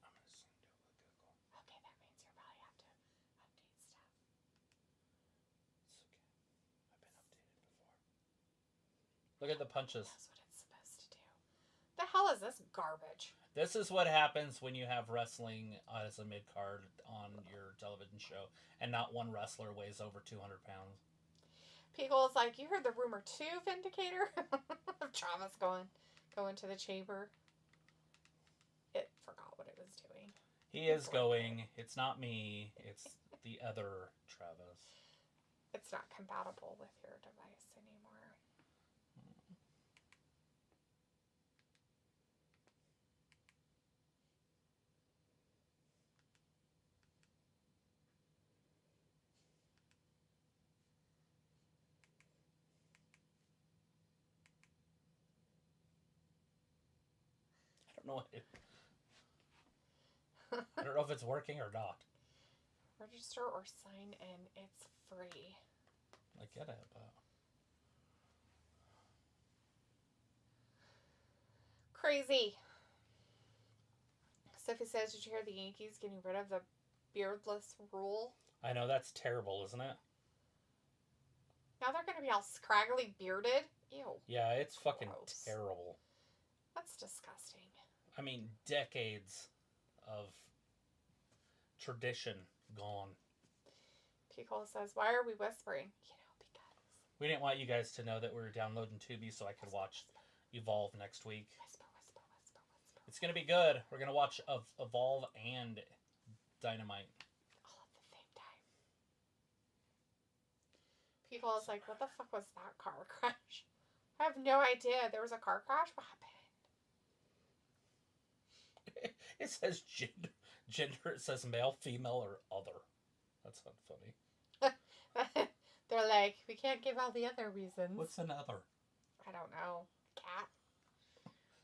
I'm going to soon do it with Google. Okay, that means you'll probably have to update stuff. It's okay. I've been updated before. Look at the punches. That's what it's supposed to do. The hell is this garbage? This is what happens when you have wrestling as a mid-card on your television show, and not one wrestler weighs over 200 pounds. Pickle's like, you heard the rumor too, Vindicator? Of Travis going to the Chamber. It forgot what it was doing. He is going. It's not me. It's the other Travis. It's not compatible with your device anymore. don't know. I don't know if it's working or not. Register or sign in. It's free. I get it, but... Crazy. Sophie says, did you hear the Yankees getting rid of the beardless rule? I know, that's terrible, isn't it? Now they're going to be all scraggly bearded? Ew. Yeah, it's fucking Gross. terrible. That's disgusting. I mean, decades of tradition gone. Pico says, why are we whispering? Because. We didn't want you guys to know that we were downloading Tubi so I could watch Evolve next week. Whisper. It's going to be good. We're going to watch Evolve and Dynamite. All at the same time. Pico is like, what the fuck was that car crash? I have no idea. There was a car crash? What happened? It says gender. It says male, female, or other. That's not funny. They're like, we can't give all the other reasons. What's another? I don't know. Cat?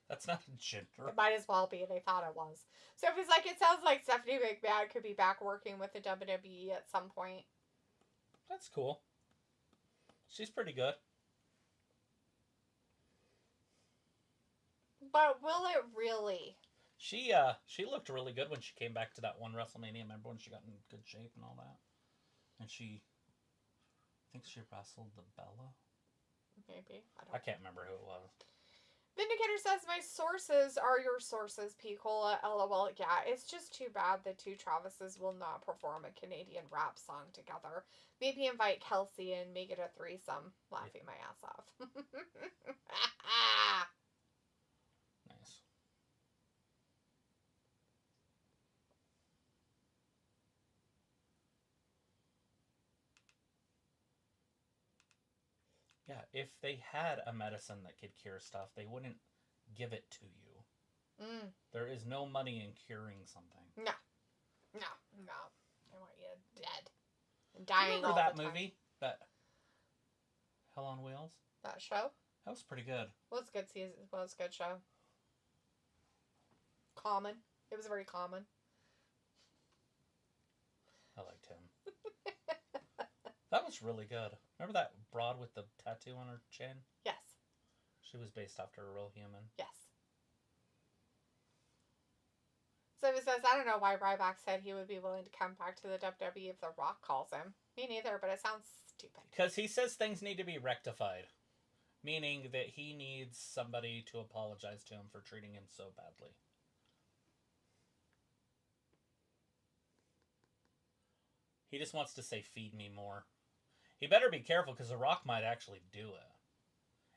That's not a gender. It might as well be. They thought it was. So if it's like, it sounds like Stephanie McMahon could be back working with the WWE at some point. That's cool. She's pretty good. But will it really? She looked really good when she came back to that one WrestleMania. Remember when she got in good shape and all that? And I think she wrestled the Bella. Maybe. I can't remember who it was. Vindicator says, my sources are your sources, P-Cola. LOL. Yeah, it's just too bad the two Travises will not perform a Canadian rap song together. Maybe invite Kelsey and make it a threesome. Laughing my ass off. Nice. Yeah, if they had a medicine that could cure stuff, they wouldn't give it to you. There is no money in curing something. No. I want you dead. And dying Remember all that the time. movie? That Hell on Wheels? That show? That was pretty good. Was good season. Was a good show. Common. It was very common. I liked him. That was really good. Remember that broad with the tattoo on her chin? Yes. She was based after a real human. Yes. So it says, I don't know why Ryback said he would be willing to come back to the WWE if The Rock calls him. Me neither, but it sounds stupid. Because he says things need to be rectified. Meaning that he needs somebody to apologize to him for treating him so badly. He just wants to say, feed me more. He better be careful because The Rock might actually do it.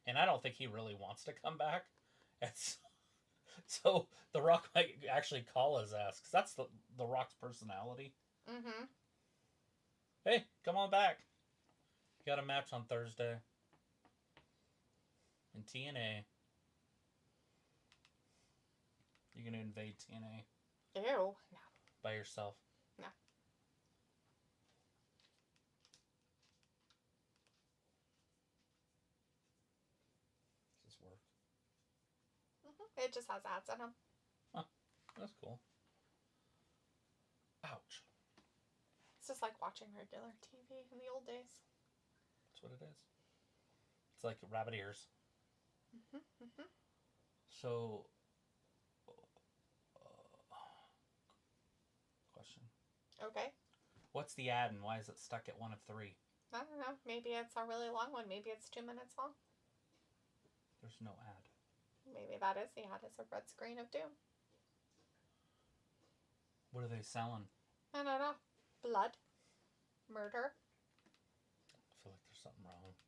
And I don't think he really wants to come back. So The Rock might actually call his ass. Because that's the Rock's personality. Mm-hmm. Hey, come on back. You got a match on Thursday. In TNA. You're going to invade TNA. Ew. No. By yourself. No. Does this work? Mm-hmm. It just has ads on them. Huh. That's cool. Ouch. It's just like watching regular TV in the old days. That's what it is. It's like rabbit ears. Mm-hmm. Mm-hmm. So, question. Okay. What's the ad and why is it stuck at 1 of 3? I don't know. Maybe it's a really long one. Maybe it's 2 minutes long. There's no ad. Maybe that is the ad. It's a red screen of doom. What are they selling? I don't know. Blood. Murder. I feel like there's something wrong.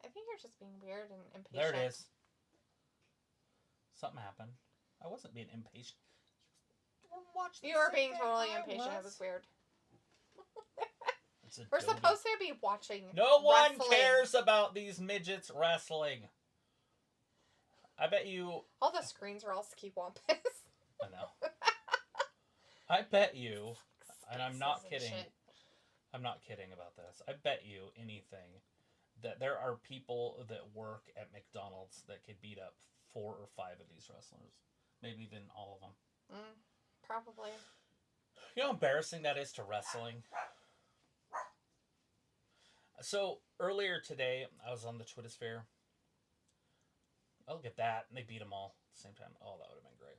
I think you're just being weird and impatient. There it is. Something happened. I wasn't being impatient. You were being totally impatient. It was weird. We're Adobe. supposed to be watching No one wrestling. cares about these midgets wrestling. I bet you... All the screens are all skiwampus. I know. I bet you, and I'm not kidding, I'm not kidding about this. I bet you anything that there are people that work at McDonald's that could beat up 4 or 5 of these wrestlers. Maybe even all of them. Probably. You know how embarrassing that is to wrestling? So, earlier today, I was on the Twitter sphere. Oh, look at that. And they beat them all at the same time. Oh, that would have been great.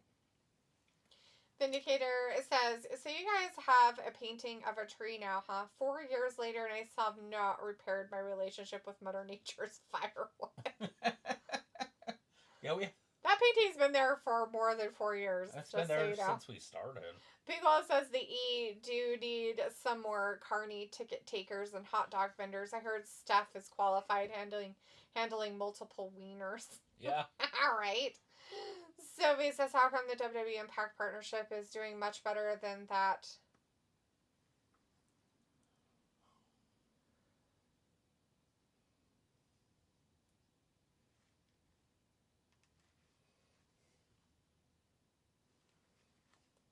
Vindicator says, so you guys have a painting of a tree now, huh? 4 years later, and I still have not repaired my relationship with Mother Nature's firewood. Yeah, that painting's been there for more than 4 years. It's been there since we started. Piccolo says the E do need some more carny ticket takers and hot dog vendors. I heard Steph is qualified handling multiple wieners. Yeah. All right. Sylvie says, how come the WWE Impact partnership is doing much better than that?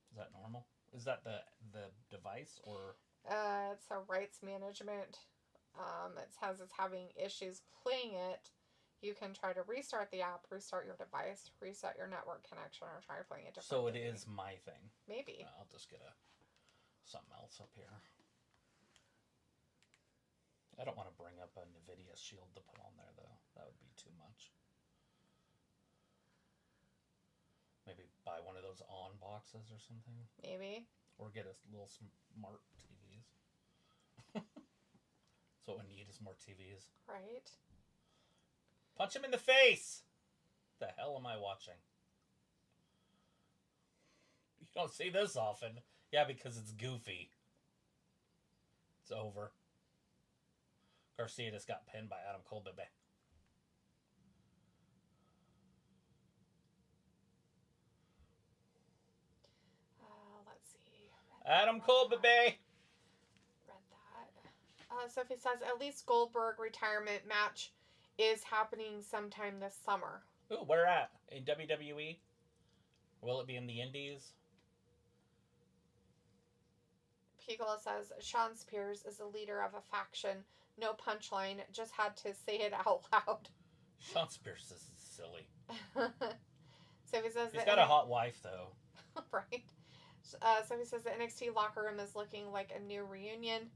Is that normal? Is that the device or? It's a rights management. It says it's having issues playing it. You can try to restart the app, restart your device, reset your network connection, or try playing it differently. So it is my thing. Maybe. I'll just get something else up here. I don't want to bring up a NVIDIA Shield to put on there, though. That would be too much. Maybe buy one of those on boxes or something. Maybe. Or get us little smart TVs. That's what we need is more TVs. Right. Punch him in the face! The hell am I watching? You don't see this often. Yeah, because it's goofy. It's over. Garcia just got pinned by Adam Cole, baby. Let's see. Adam Cole, baby! Read that. Sophie says, at least Goldberg retirement match is happening sometime this summer. Ooh, where at? In WWE? Will it be in the Indies? Piccolo says, Sean Spears is the leader of a faction. No punchline. Just had to say it out loud. Sean Spears is silly. Sophie says he's got a hot wife, though. Right. Sophie says the NXT locker room is looking like a new reunion.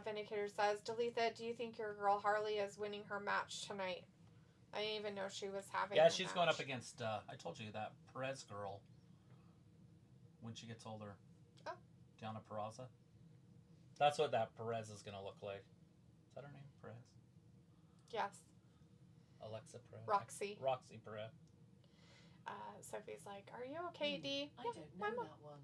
Vindicator says, Dalitha, do you think your girl Harley is winning her match tonight? I didn't even know she was having Yeah, a she's match. going up against, I told you, that Perez girl. When she gets older. Oh. Diana Peraza. That's what that Perez is going to look like. Is that her name? Perez? Yes. Alexa Perez. Roxy Perez. Sophie's like, are you okay, D? I don't know that one.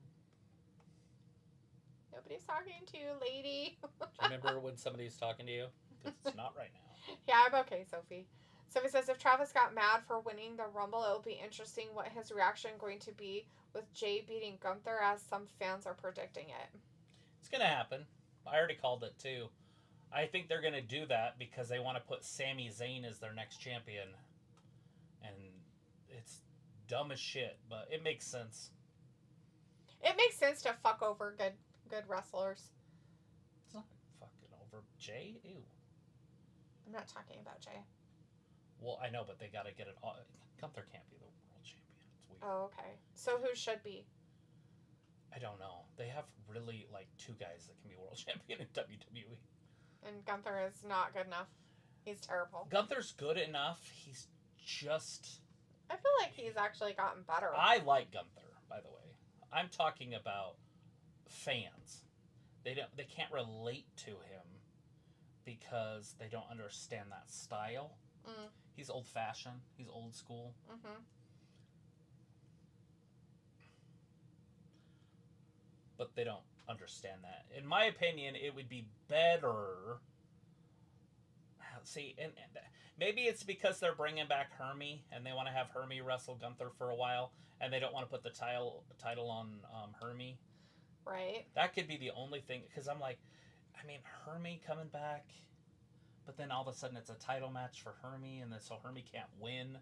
Nobody's talking to you, lady. Do you remember when somebody's talking to you? Because it's not right now. Yeah, I'm okay, Sophie. Sophie says, if Travis got mad for winning the Rumble, it'll be interesting what his reaction going to be with Jay beating Gunther, as some fans are predicting it. It's going to happen. I already called it, too. I think they're going to do that because they want to put Sami Zayn as their next champion. And it's dumb as shit, but it makes sense. It makes sense to fuck over good wrestlers. It's not fucking over Jay. Ew. I'm not talking about Jay. Well, I know, but they got to get it all. Gunther can't be the world champion. It's weird. Oh, okay. So who should be? I don't know. They have really, like, 2 guys that can be world champion in WWE. And Gunther is not good enough. He's terrible. Gunther's good enough. He's just... I feel like he's actually gotten better. I like Gunther, by the way. I'm talking about fans. They can't relate to him because they don't understand that style. Mm. He's old-fashioned. He's old school. Mm-hmm. But they don't understand that. In my opinion, it would be better. See, and maybe it's because they're bringing back Hermie and they want to have Hermie wrestle Gunther for a while, and they don't want to put the title on Hermie. Right. That could be the only thing, because I'm like, I mean, Hermie coming back, but then all of a sudden it's a title match for Hermie, and then so Hermie can't win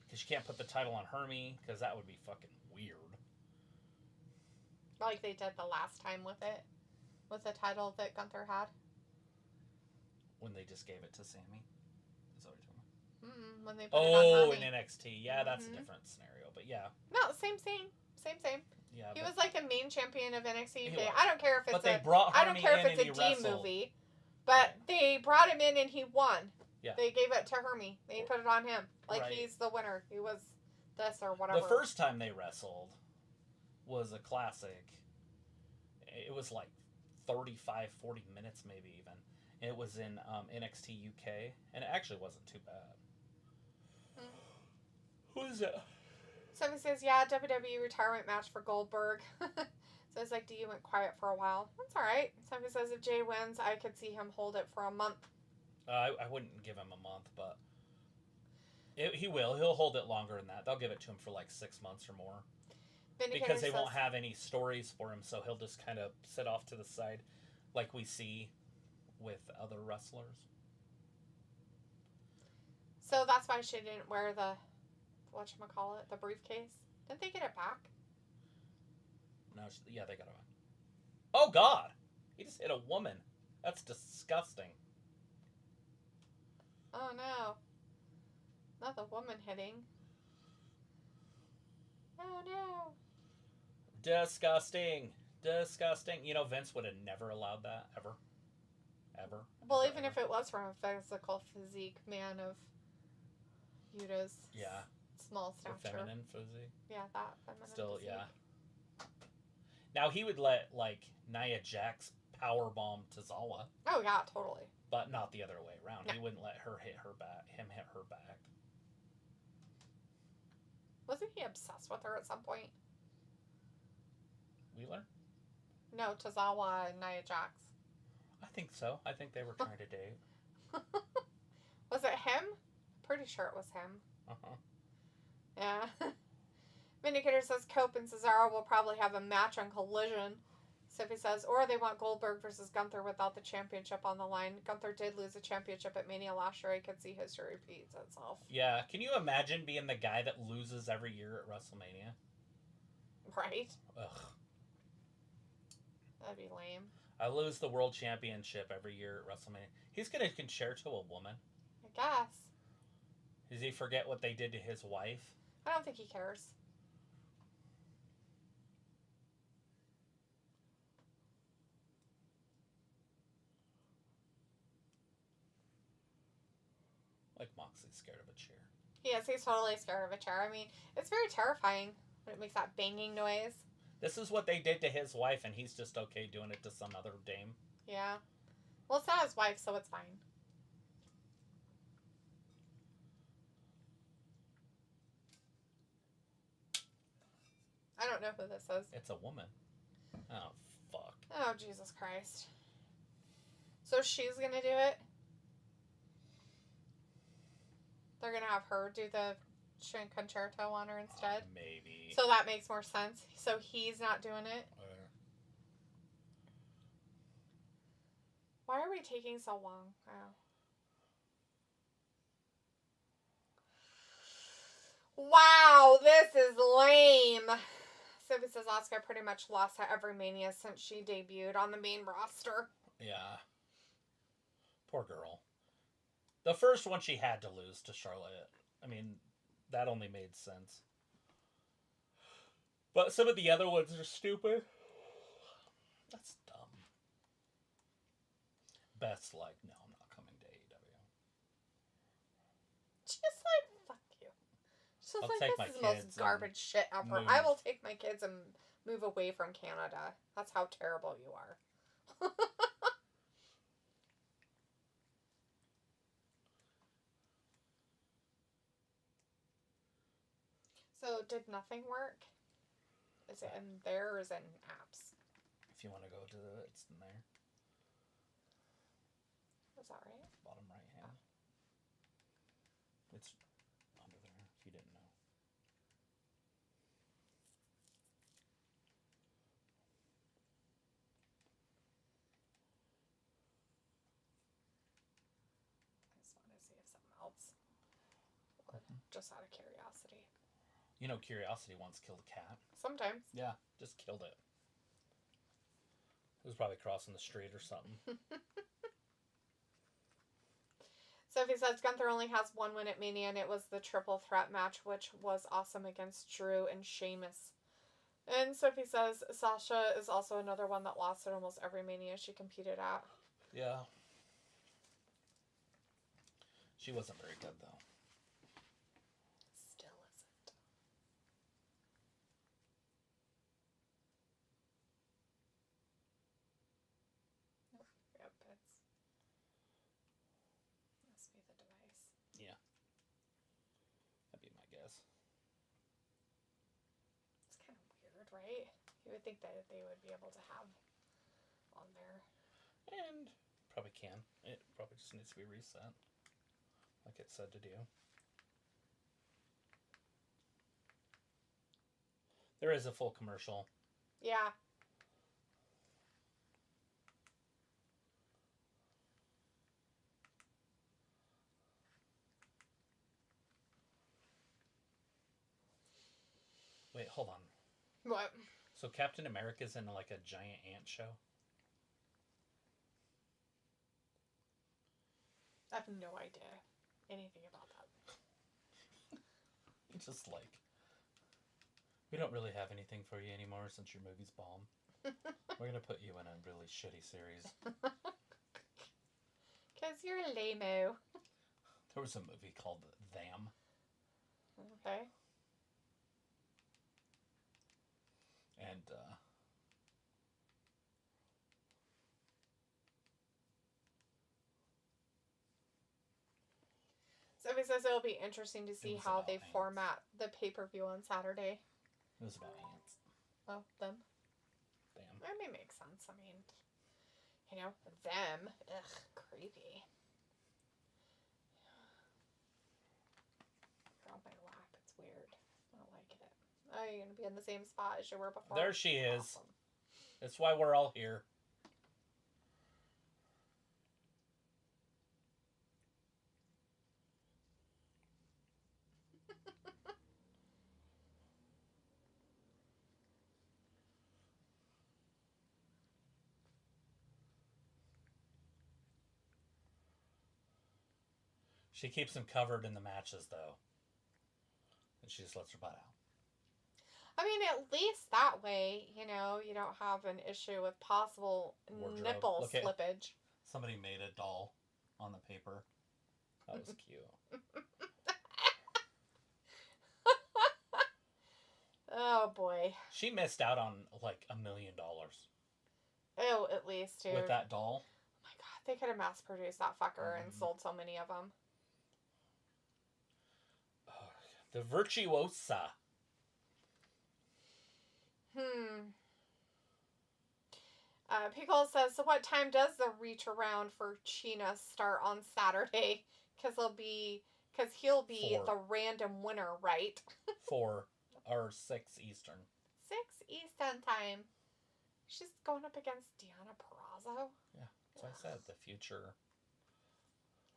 because you can't put the title on Hermie, because that would be fucking weird. Like they did the last time with the title that Gunther had. When they just gave it to Sammy. Is that what you're talking When they put it on in Honey. NXT. Yeah, that's a different scenario. But yeah. No, same. Yeah. He was like the main champion of NXT was. UK. I don't care if it's I don't care if it's a D movie. But they brought him in and he won. Yeah. They gave it to Hermie. They put it on him. Like he's the winner. He was this or whatever. The first time they wrestled was a classic. It was like 35, 40 minutes maybe even. It was in NXT UK, and it actually wasn't too bad. Who is it? Somebody says, yeah, WWE retirement match for Goldberg. So it's like, D went quiet for a while. That's all right. Somebody says, if Jay wins, I could see him hold it for a month. I wouldn't give him a month, but he will. He'll hold it longer than that. They'll give it to him for like 6 months or more. Because they won't have any stories for him, so he'll just kind of sit off to the side like we see with other wrestlers. So that's why she didn't wear the, whatchamacallit, the briefcase. Didn't they get it back? No, yeah, they got it back. Oh, God! He just hit a woman. That's disgusting. Oh, no. Not the woman hitting. Oh, no. Disgusting. You know, Vince would have never allowed that, ever. Well, even if it was from a physical physique man of Yuta's small stature. Feminine physique. Yeah, that feminine physique. Yeah. Now, he would let, like, Nia Jax powerbomb Tozawa. Oh, yeah, totally. But not the other way around. No. He wouldn't let him hit her back. Wasn't he obsessed with her at some point? Wheeler? No, Tozawa and Nia Jax. I think so. I think they were trying to date. Was it him? Pretty sure it was him. Uh-huh. Yeah. Vindicator says Cope and Cesaro will probably have a match on Collision. Sophie says, or they want Goldberg versus Gunther without the championship on the line. Gunther did lose a championship at Mania last year. I could see history repeats itself. Yeah. Can you imagine being the guy that loses every year at WrestleMania? Right. Ugh. That'd be lame. I lose the world championship every year at WrestleMania. He's going to concerto a woman. I guess. Does he forget what they did to his wife? I don't think he cares. Like Moxley's scared of a chair. Yes, he's totally scared of a chair. I mean, it's very terrifying when it makes that banging noise. This is what they did to his wife, and he's just okay doing it to some other dame. Yeah. Well, it's not his wife, so it's fine. I don't know who this is. It's a woman. Oh, fuck. Oh, Jesus Christ. So she's going to do it? They're going to have her do the concerto on her instead? Maybe. So that makes more sense. So he's not doing it? Why are we taking so long? Wow, this is lame. Sophie says Asuka pretty much lost at every Mania since she debuted on the main roster. Yeah. Poor girl. The first one she had to lose to Charlotte. I mean, that only made sense. But some of the other ones are stupid. That's dumb. Beth's like, no, I'm not coming to AEW. Just like, fuck you. Just I'll like, take this my is the most kids garbage shit ever. move. I will take my kids and move away from Canada. That's how terrible you are. So, did nothing work? Is it in there or is it in apps? If you want to go to it's in there. Is that right? Bottom right hand. It's under there if you didn't know. I just want to see if something else. Just out of curiosity. You know, Curiosity once killed a cat. Sometimes. Yeah, just killed it. It was probably crossing the street or something. So Sophie says Gunther only has one win at Mania, and it was the triple threat match, which was awesome against Drew and Sheamus. And Sophie says Sasha is also another one that lost at almost every Mania she competed at. Yeah. She wasn't very good, though. Still isn't. Yep, must be the device. Yeah. That'd be my guess. It's kind of weird, right? You would think that they would be able to have on there. And probably can. It probably just needs to be reset. Like it said to do. There is a full commercial. Yeah. Wait, hold on. What? So Captain America's in like a giant ant show? I have no idea anything about that. Just like, we don't really have anything for you anymore since your movie's bomb. We're gonna put you in a really shitty series. Because you're a lame-o. There was a movie called Them. Okay. And, Sophie says it'll be interesting to see was how about they ants. format the pay-per-view on Saturday. it was about ants. Oh, them. Damn. That may make sense. I mean, you know, them. Ugh, creepy. You're on my lap. It's weird. I don't like it. Oh, you're going to be in the same spot as you were before? There she is. Awesome. That's why we're all here. She keeps them covered in the matches, though. And she just lets her butt out. I mean, at least that way, you know, you don't have an issue with possible Wardrobe. nipple Look at- slippage. Somebody made a doll on the paper. That was cute. Oh, boy. She missed out on like $1 million Oh, at least, too. with that doll. Oh, my God. They could have mass-produced that fucker and Mhm. sold so many of them. The Virtuosa. Pickle says, so what time does the reach around for Chyna start on Saturday? Because he'll be 4. the random winner, right? 4 or 6 Eastern. 6 Eastern time. She's going up against Deonna Purrazzo. Yeah, that's what I said. The future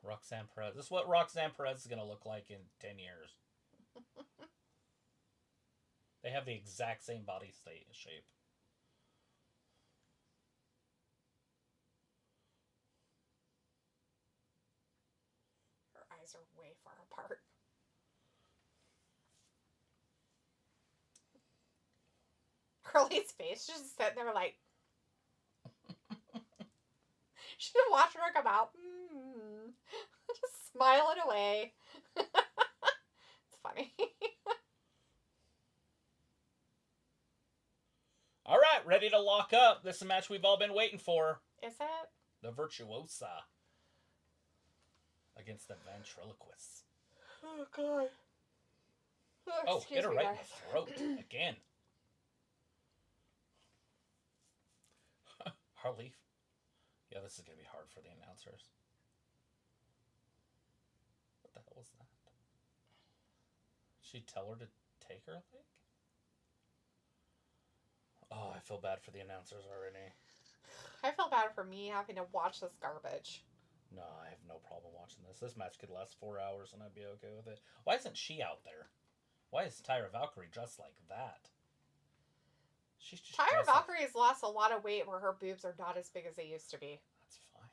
Roxanne Perez. This is what Roxanne Perez is going to look like in 10 years. They have the exact same body shape. Her eyes are way far apart. Curly's face, she's just sitting there like... She's watching her come out. Just smiling away. It's funny. All right, ready to lock up. This is a match we've all been waiting for. Is it? The Virtuosa against the Ventriloquists. Oh, God. Oh, excuse hit her me, right in guys. the throat again. Harleaf. Yeah, this is going to be hard for the announcers. What the hell was that? She'd tell her to take her leg? Oh, I feel bad for the announcers already. I feel bad for me having to watch this garbage. No, I have no problem watching this. This match could last 4 hours and I'd be okay with it. Why isn't she out there? Why is Tyra Valkyrie dressed like that? She's just Tyra dressed like- Valkyrie's lost a lot of weight where her boobs are not as big as they used to be. That's fine.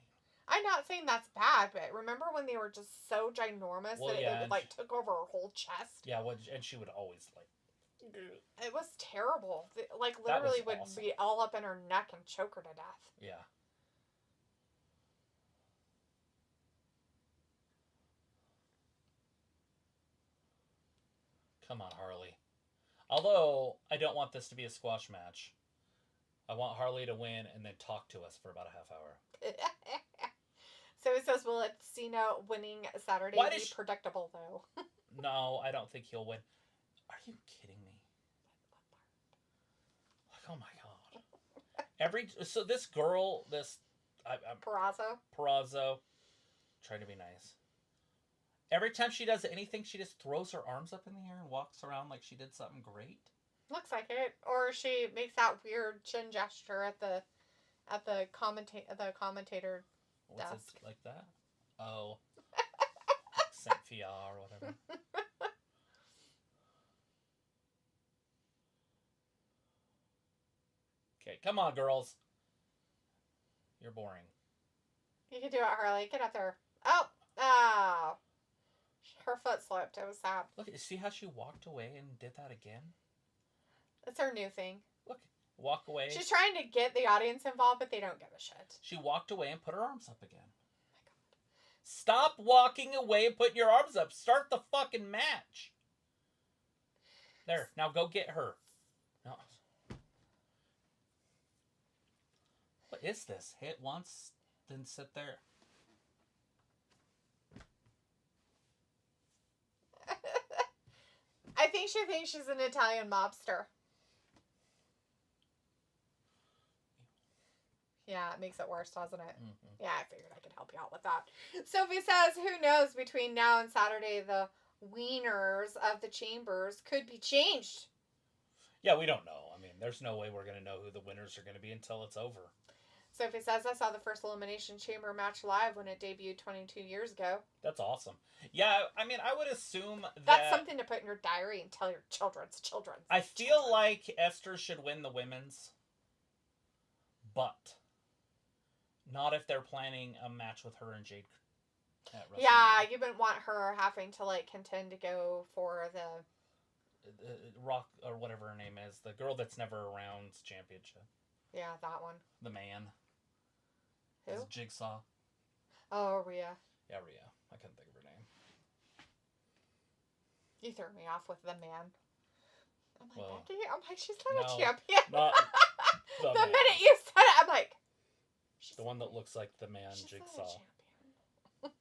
I'm not saying that's bad, but remember when they were just so ginormous Well, that yeah, it like took over her whole chest? Yeah, well, and she would always like. It was terrible. Like That was literally would awesome. be all up in her neck and choke her to death. Yeah. Come on, Harley. Although I don't want this to be a squash match. I want Harley to win and then talk to us for about a half hour. So it says, will Cena winning Saturday Why be does she- predictable, though? No, I don't think he'll win. Are you kidding me? Like, oh my god. So this girl, Peraza. trying to be nice. Every time she does anything, she just throws her arms up in the air and walks around like she did something great. Looks like it. Or she makes that weird chin gesture at the commentator What's desk. it like that? Oh. Saint Fia or whatever. Okay, come on, girls. You're boring. You can do it, Harley. Get up there. Oh. Her foot slipped. It was sad. Look, see how she walked away and did that again? It's her new thing. Look, walk away. She's trying to get the audience involved, but they don't give a shit. She walked away and put her arms up again. Oh my god. Stop walking away and putting your arms up. Start the fucking match. There, now go get her. No. What is this? Hit once, then sit there. I think she thinks she's an Italian mobster. Yeah, it makes it worse, doesn't it? Mm-hmm. Yeah, I figured I could help you out with that. Sophie says, who knows, between now and Saturday, the wieners of the chambers could be changed. Yeah, we don't know. I mean, there's no way we're going to know who the winners are going to be until it's over. Sophie says, I saw the first Elimination Chamber match live when it debuted 22 years ago. That's awesome. Yeah, I mean, I would assume that... That's something to put in your diary and tell your children's children. I feel like Esther should win the women's, but not if they're planning a match with her and Jade at WrestleMania. Yeah, you wouldn't want her having to, like, contend to go for the... Rock, or whatever her name is. The girl that's never around championship. Yeah, that one. The man. Who? It's Jigsaw. Oh, Rhea. Yeah, Rhea. I couldn't think of her name. You threw me off with the man. I'm like, Well, I'm like, she's not a no, champion. not the the man. minute you said it, I'm like, The one that looks like the man she's Jigsaw. not a champion.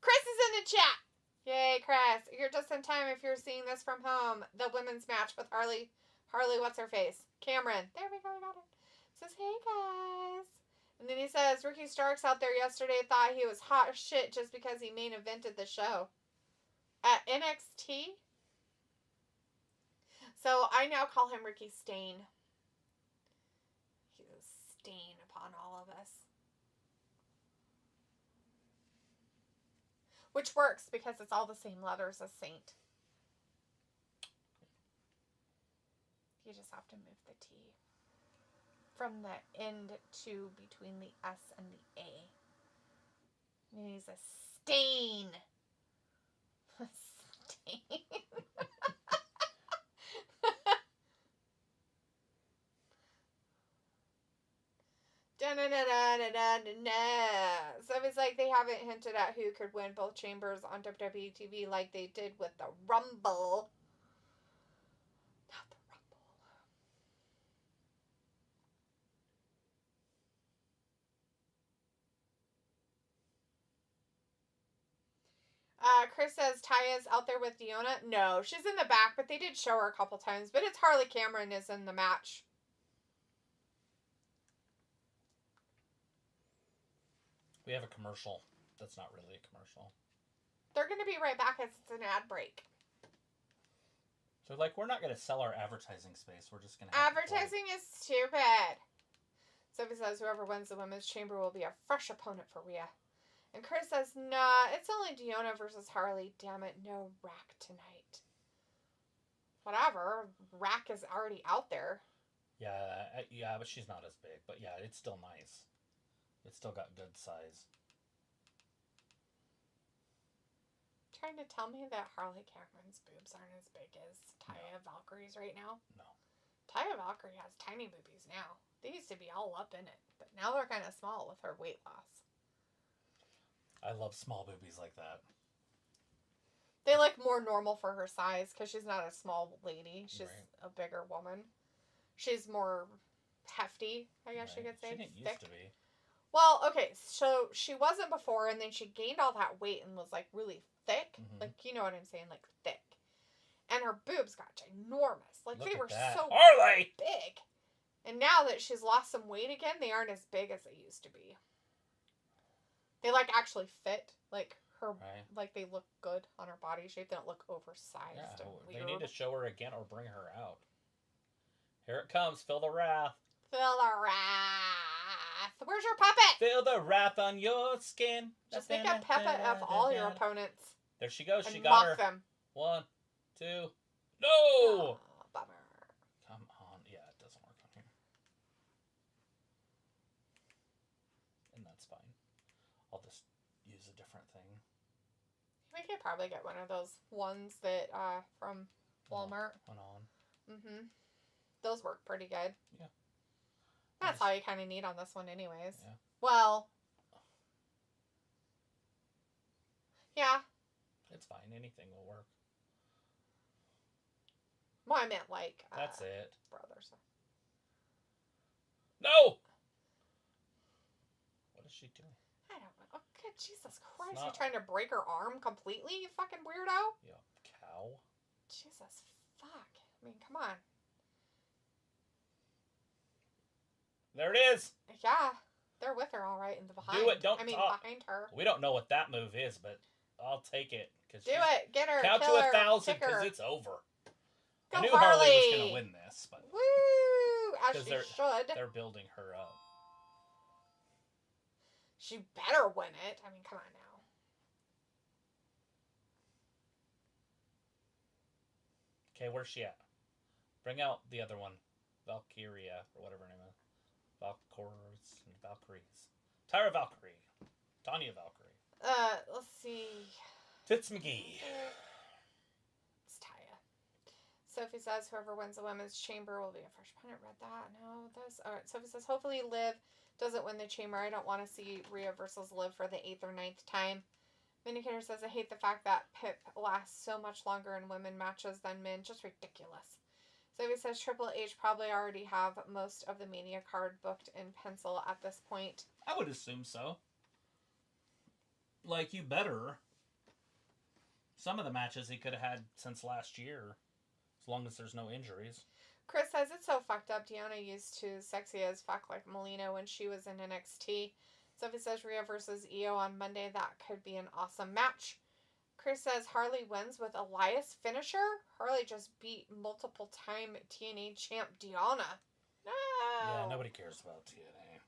Chris is in the chat. Yay, Chris. You're just in time if you're seeing this from home. The women's match with Harley, what's her face? Cameron. There we go, we got it. Says, hey guys. And then he says, Ricky Starks out there yesterday thought he was hot as shit just because he main evented the show. At NXT? So I now call him Ricky Stain. He's a stain upon all of us. Which works because it's all the same letters as Saint. You just have to move the T from the end to between the S and the A. And he's a stain. A stain. So it's like they haven't hinted at who could win both chambers on WWE TV like they did with the Rumble. Not the Rumble. Chris says Taya's out there with Deonna. No, she's in the back, but they did show her a couple times. But it's Harley Cameron is in the match. We have a commercial. That's not really a commercial. They're going to be right back as it's an ad break. So, like, we're not going to sell our advertising space. We're just going to Advertising is stupid. Sophie says whoever wins the women's chamber will be a fresh opponent for Rhea. And Chris says, nah, it's only Deonna versus Harley. Damn it, no Rack tonight. Whatever. Rack is already out there. Yeah, but she's not as big. But yeah, it's still nice. It's still got good size. Trying to tell me that Harley Cameron's boobs aren't as big as Taya Valkyrie's right now? No. Taya Valkyrie has tiny boobies now. They used to be all up in it, but now they're kind of small with her weight loss. I love small boobies like that. They look more normal for her size because she's not a small lady. She's a bigger woman. She's more hefty, I guess you could say. She didn't used to be. Well, okay, so she wasn't before, and then she gained all that weight and was, like, really thick. Mhm. Like, you know what I'm saying? Like, thick. And her boobs got ginormous. Like, Look they at were that. so Harley! big. And now that she's lost some weight again, they aren't as big as they used to be. They, like, actually fit. Like, her, like, they look good on her body shape. They don't look oversized and weird. They need to show her again or bring her out. Here it comes. Feel the wrath. Feel the wrath. Where's your puppet? Feel the wrath on your skin. Just make a puppet of all your opponents. There she goes. And She got her. them. 1, 2. No! Oh, bummer. Come on. Yeah, it doesn't work on here. And that's fine. I'll just use a different thing. We could probably get one of those ones that from Walmart. Went on. Mm-hmm. Those work pretty good. Yeah. That's all you kind of need on this one anyways. Yeah. Well. Yeah. It's fine. Anything will work. Well, I meant like... That's it. Brothers. No! What is she doing? I don't know. Oh, good Jesus Christ. You trying to break her arm completely, you fucking weirdo? You cow. Jesus fuck. I mean, come on. There it is. Yeah. They're with her all right in the behind. Do it. Don't talk. Behind her. We don't know what that move is, but I'll take it. Do it. Get her. Count Kill to her, 1,000 kick her. because it's over. Go I knew Harley was going to win this, but woo! As she should. They're building her up. She better win it. I mean, come on now. Okay, where's she at? Bring out the other one. Valkyria, or whatever her name is. Valkyries. Tyra Valkyrie. Tanya Valkyrie. Let's see. Fitz McGee. It's Taya. Sophie says whoever wins the women's chamber will be a first opponent. Read that. No, this. Alright, Sophie says hopefully Liv doesn't win the chamber. I don't want to see Rhea versus Liv for the 8th or 9th time. Vindicator says I hate the fact that Pip lasts so much longer in women matches than men. Just ridiculous. Sophie says Triple H probably already have most of the Mania card booked in pencil at this point. I would assume so. Like, you better. Some of the matches he could have had since last year. As long as there's no injuries. Chris says it's so fucked up. Deonna used to sexy as fuck like Melina when she was in NXT. Sophie says Rhea versus Io on Monday. That could be an awesome match. Chris says Harley wins with Elias finisher. Harley just beat multiple-time TNA champ Deonna. No. Yeah, nobody cares about TNA.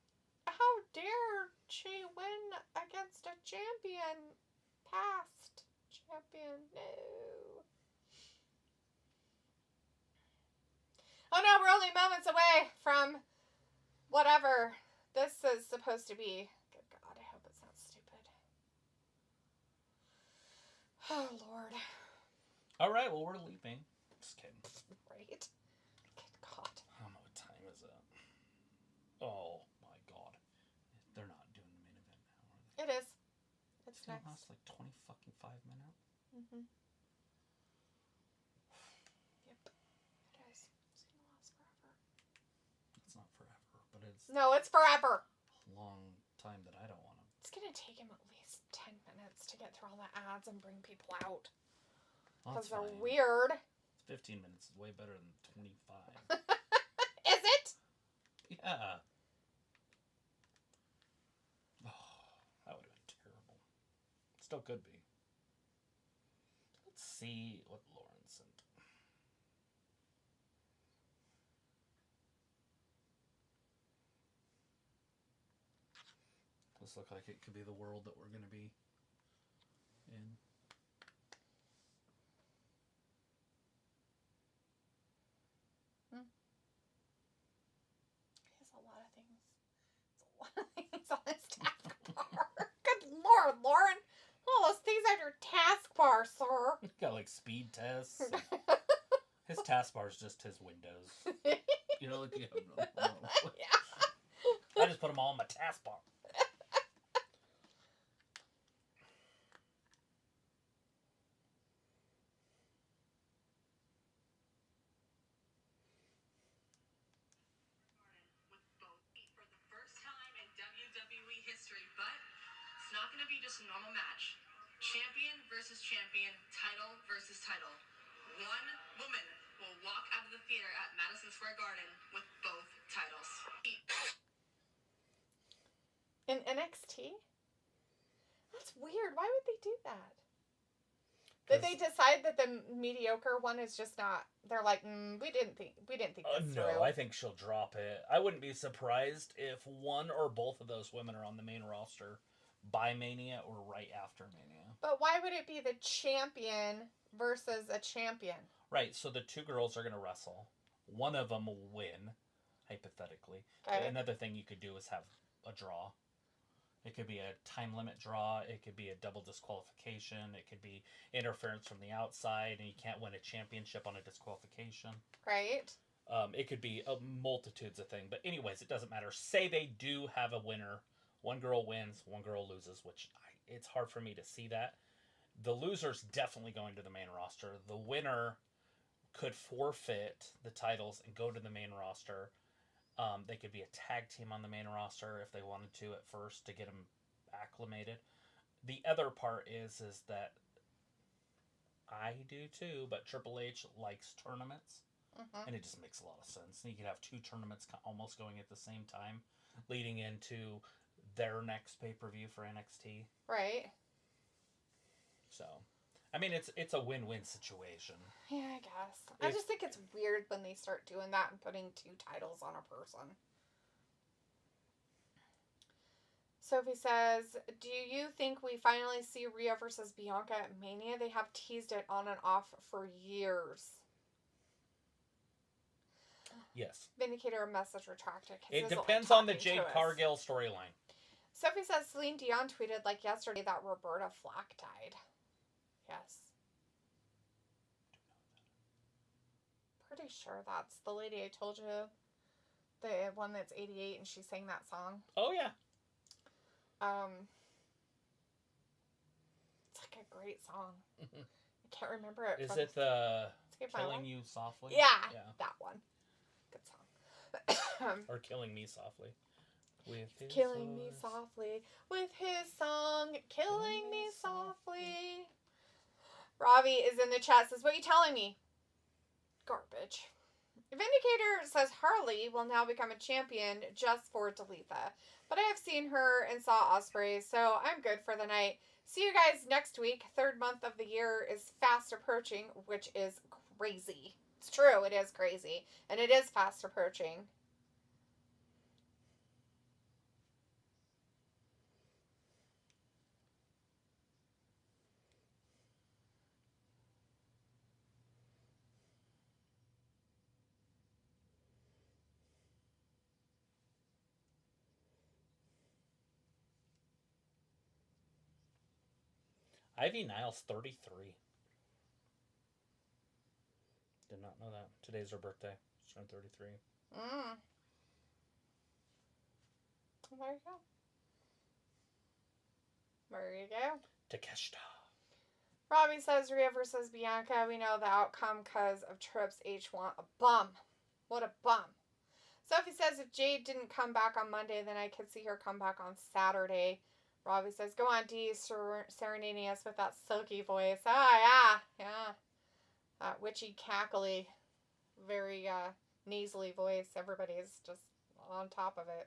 How dare she win against a champion? Past champion. No. Oh no, we're only moments away from whatever this is supposed to be. Good God, I hope it's not stupid. Oh, Lord. All right, well, we're leaving. Just kidding. Right? Good God. I don't know what time is it. Oh, my God. They're not doing the main event now, are they? It is. It's gonna next. last like 25 minutes. Mm-hmm. Yep. It is. It's gonna last forever. It's not forever, but it's No, it's forever. a long time that I don't want to. It's gonna take him at least 10 minutes to get through all the ads and bring people out. Well, Because that's they're fine. weird. 15 minutes is way better than 25. Is it? Yeah. Oh, that would have been terrible. Still could be. Let's see what Lauren sent. This looks like it could be the world that we're going to be in. He has a lot of things. It's a lot of things on his Got like speed tests. His taskbar is just his windows. You know, like I just put them all on my taskbar. For the first time in WWE history, but it's not going to be just a normal match. Champion versus champion, title versus title. One woman will walk out of the theater at Madison Square Garden with both titles. In NXT? That's weird. Why would they do that? Did they decide that the mediocre one is just not? They're like, we didn't think this no, through. I think she'll drop it. I wouldn't be surprised if one or both of those women are on the main roster by Mania or right after Mania. But why would it be the champion versus a champion? Right, so the two girls are going to wrestle. One of them will win, hypothetically. Okay. Another thing you could do is have a draw. It could be a time limit draw. It could be a double disqualification. It could be interference from the outside, and you can't win a championship on a disqualification. Right. It could be multitudes of things. But anyways, it doesn't matter. Say they do have a winner. One girl wins, one girl loses, which it's hard for me to see that. The loser's definitely going to the main roster. The winner could forfeit the titles and go to the main roster. They could be a tag team on the main roster if they wanted to at first to get them acclimated. The other part is that I do too, but Triple H likes tournaments, and it just makes a lot of sense. You could have two tournaments almost going at the same time, leading into their next pay-per-view for NXT. Right. So, I mean, it's a win-win situation. Yeah, I guess. I just think it's weird when they start doing that and putting two titles on a person. Sophie says, do you think we finally see Rhea versus Bianca at Mania? They have teased it on and off for years. Yes. Vindicator message retracted. It depends on the Jade Cargill storyline. Sophie says Celine Dion tweeted like yesterday that Roberta Flack died. Yes. Pretty sure that's the lady I told you. The one that's 88 and she sang that song. Oh, yeah. It's like a great song. I can't remember it. Is it the Killing You Softly? Yeah, that one. Good song. Or Killing Me Softly. Killing me softly with his song, Killing me softly. Ravi is in the chat, says, what are you telling me? Garbage. Vindicator says Harley will now become a champion just for Talitha. But I have seen her and saw Ospreay, so I'm good for the night. See you guys next week. Third month of the year is fast approaching, which is crazy. It's true, it is crazy. And it is fast approaching. Ivy Niles, 33. Did not know that. Today's her birthday. She's turned 33. There you go. There you go. Takeshita. Robbie says Rhea versus Bianca. We know the outcome because of Trips H1. A bum. What a bum. Sophie says if Jade didn't come back on Monday, then I could see her come back on Saturday. Robbie says, go on, Dee, serenading us with that silky voice. Oh, yeah. That witchy, cackly, very nasally voice. Everybody's just on top of it.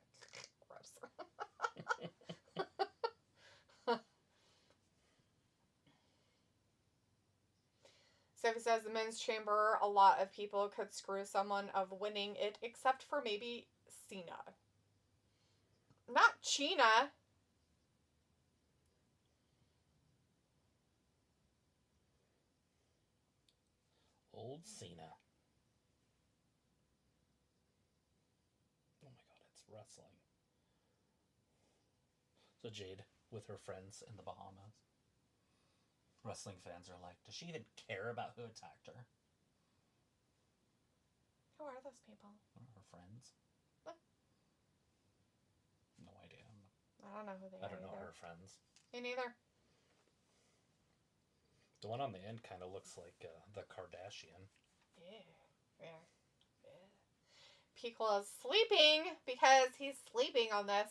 Gross. Sophie says the men's chamber, a lot of people could screw someone of winning it, except for maybe Cena. Not Chyna. Old Cena. Oh my god, it's wrestling. So Jade with her friends in the Bahamas. Wrestling fans are like, does she even care about who attacked her? Who are those people? Her friends. What? No idea. I don't know who they are. I don't know either. her friends. Me neither. The one on the end kind of looks like the Kardashian. Yeah. Piccolo is sleeping because he's sleeping on this.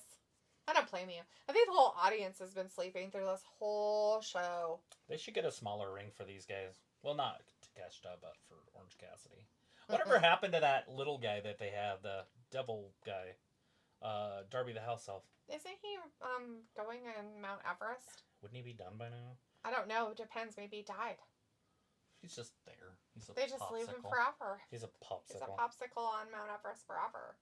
I don't blame you. I think the whole audience has been sleeping through this whole show. They should get a smaller ring for these guys. Well, not Takeshita, but for Orange Cassidy. Whatever happened to that little guy that they have, the devil guy, Darby the House Elf? Isn't he going on Mount Everest? Wouldn't he be done by now? I don't know. It depends. Maybe he died. He's just there. He's a They just popsicle. leave him forever. He's a popsicle. He's a popsicle on Mount Everest forever.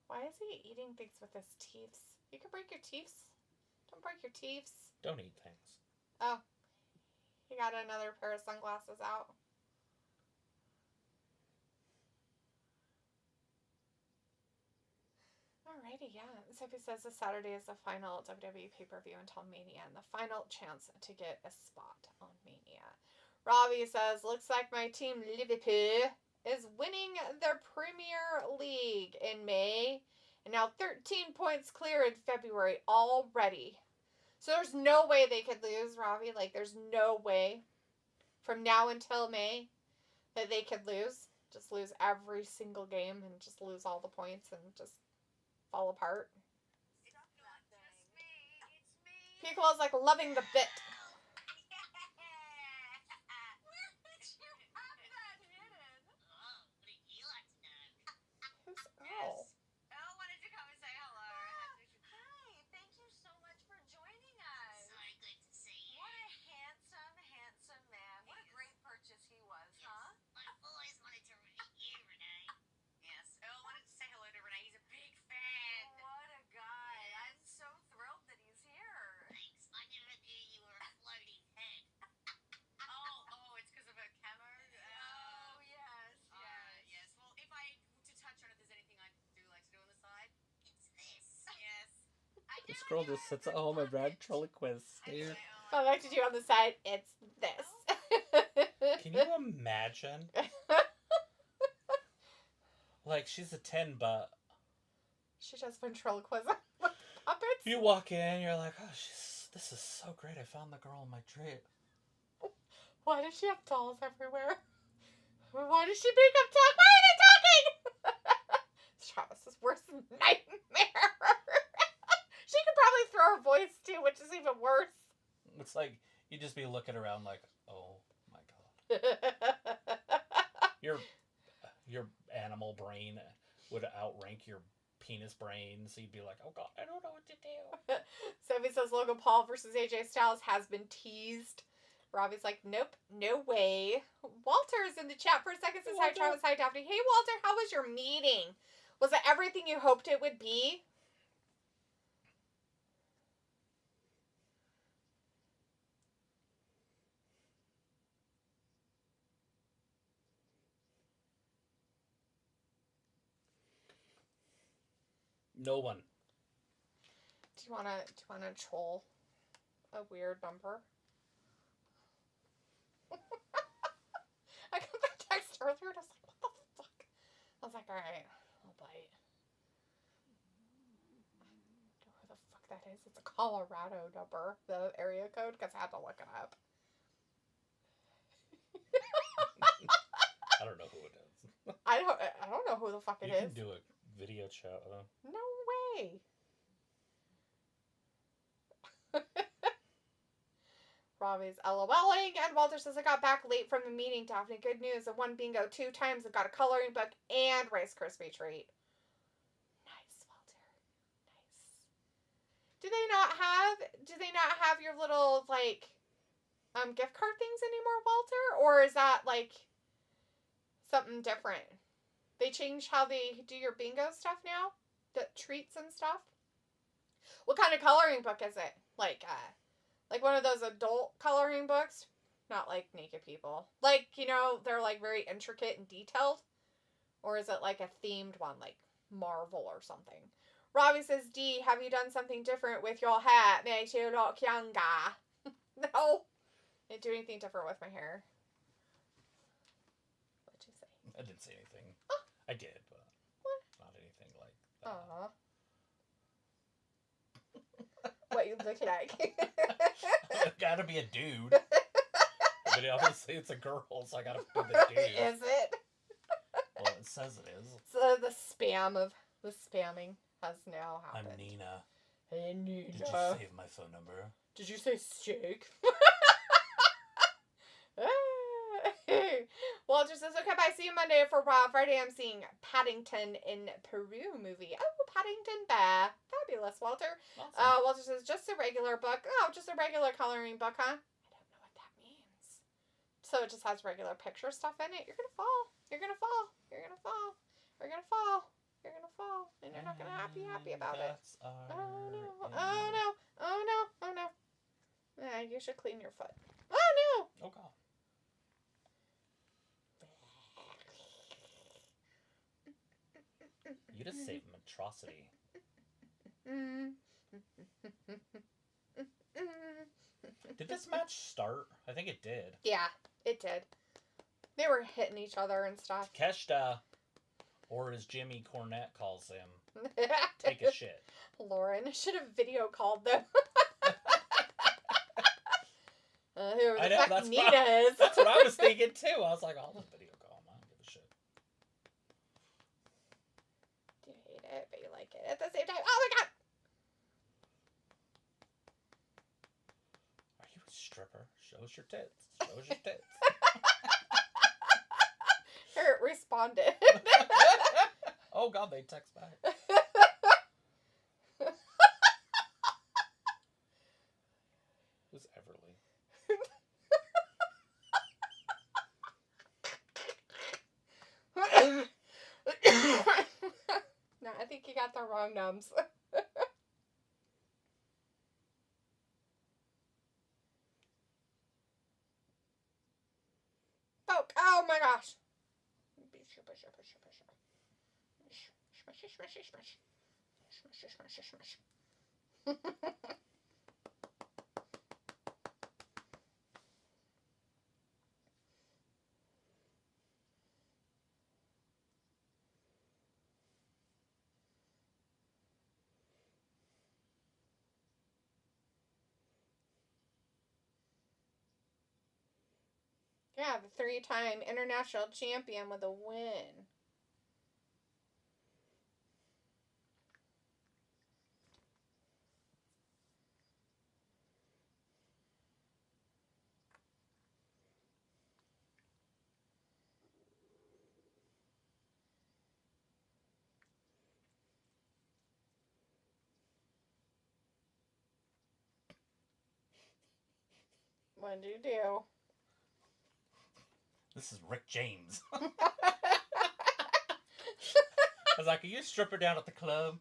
Why is he eating things with his teeth? You can break your teeth. Don't break your teeth. Don't eat things. Oh. He got another pair of sunglasses out. Alrighty, yeah. Sophie says this Saturday is the final WWE pay-per-view until Mania and the final chance to get a spot on Mania. Robbie says, looks like my team Liverpool is winning their Premier League in May and now 13 points clear in February already. So there's no way they could lose, Robbie. Like, there's no way from now until May that they could lose. Just lose every single game and just lose all the points and just fall apart. Piccolo's like loving the bit. Who's Earl? Elle wanted to come and say hello. Hi, thank you so much for joining us. So good to see you. What a handsome man. What a great purchase he was, huh? I've always wanted to meet you, Renee. Yes. Elle wanted to say hello to Renee. He's a big fan. What a guy. I'm so thrilled that he's here. Thanks. I never knew you were a floating head. Oh, it's because of a camera? Oh, yes. Yes. Well, if I to touch on if there's anything I do like to do on the side. It's this. Yes. This girl just sits at home and ventriloquist. Dude. What I like to do on the side, it's this. Can you imagine? Like, she's a 10, but She does ventriloquism with puppets. you walk in, you're like, oh, this is so great. I found the girl in my dream. Why does she have dolls everywhere? Why does she make up talk? Why are they talking? Travis's worst nightmare. She could probably throw her voice too, which is even worse. It's like, you just be looking around like, oh my god. Your animal brain would outrank your penis brain, so you'd be like, oh god, I don't know what to do. Sophie says Logan Paul versus AJ Styles has been teased. Robbie's like, nope, no way. Walter's in the chat for a second, says hi Travis, hi Daphne. Hey Walter, how was your meeting? Was it everything you hoped it would be? No one. Do you wanna troll a weird number? I got that text earlier and I was like, what the fuck? I was like, alright, I'll bite. I don't know who the fuck that is. It's a Colorado number, the area code, because I had to look it up. I don't know who it is. I don't know who the fuck it You is. can do a video chat with them. No way. Robbie's LOLing, and Walter says, I got back late from the meeting, Daphne. Good news. I won bingo 2 times. I got a coloring book and Rice Krispie treat. Nice, Walter. Nice. Do they not have your little, like, gift card things anymore, Walter? Or is that, like, something different? They changed how they do your bingo stuff now? The treats and stuff? What kind of coloring book is it? Like one of those adult coloring books? Not like naked people. Like, you know, they're like very intricate and detailed? Or is it like a themed one, like Marvel or something? Robbie says, D, have you done something different with your hair? Makes you look younger. No. Didn't do anything different with my hair. What'd you say? I didn't say anything. Oh. I did, but What? not anything like that. What you look like? It gotta be a dude. But obviously it's a girl, so I gotta put the dude. Is it? Well, it says it is. So the spamming has now happened. I'm Nina. Hey, Nina. Did you save my phone number? Did you say steak? Walter says, okay, bye. See you Monday for Raw. Friday, I'm seeing Paddington in Peru movie. Oh, Paddington Bear. Fabulous, Walter. Awesome. Walter says, just a regular book. Oh, just a regular coloring book, huh? I don't know what that means. So it just has regular picture stuff in it. You're going to fall. You're going to fall. You're going to fall. You're going to fall. You're going to fall. And you're not going to be happy about it. Oh, no. Oh, no. Oh, no. Oh, no. You should clean your foot. Oh, no. Oh, God. You just saved Monstrosity. Did this match start? I think it did. Yeah, it did. They were hitting each other and stuff. Takeshita, or as Jimmy Cornette calls him, take a shit. Lauren should have video called them. Whoever I the know, fuck that's Nina is. That's what I was thinking too. I was like, I'll just video call him. I don't give a shit. You hate it, but you like it at the same time. Oh my god! Are you a stripper? Show us your tits. Show us your tits. Her responded. Oh God, they text back. Who's Everly? No, I think you got the wrong numbs. Oh my gosh. Yeah, the 3-time international champion with a win. What'd you do? This is Rick James. I was like, are you a stripper down at the club?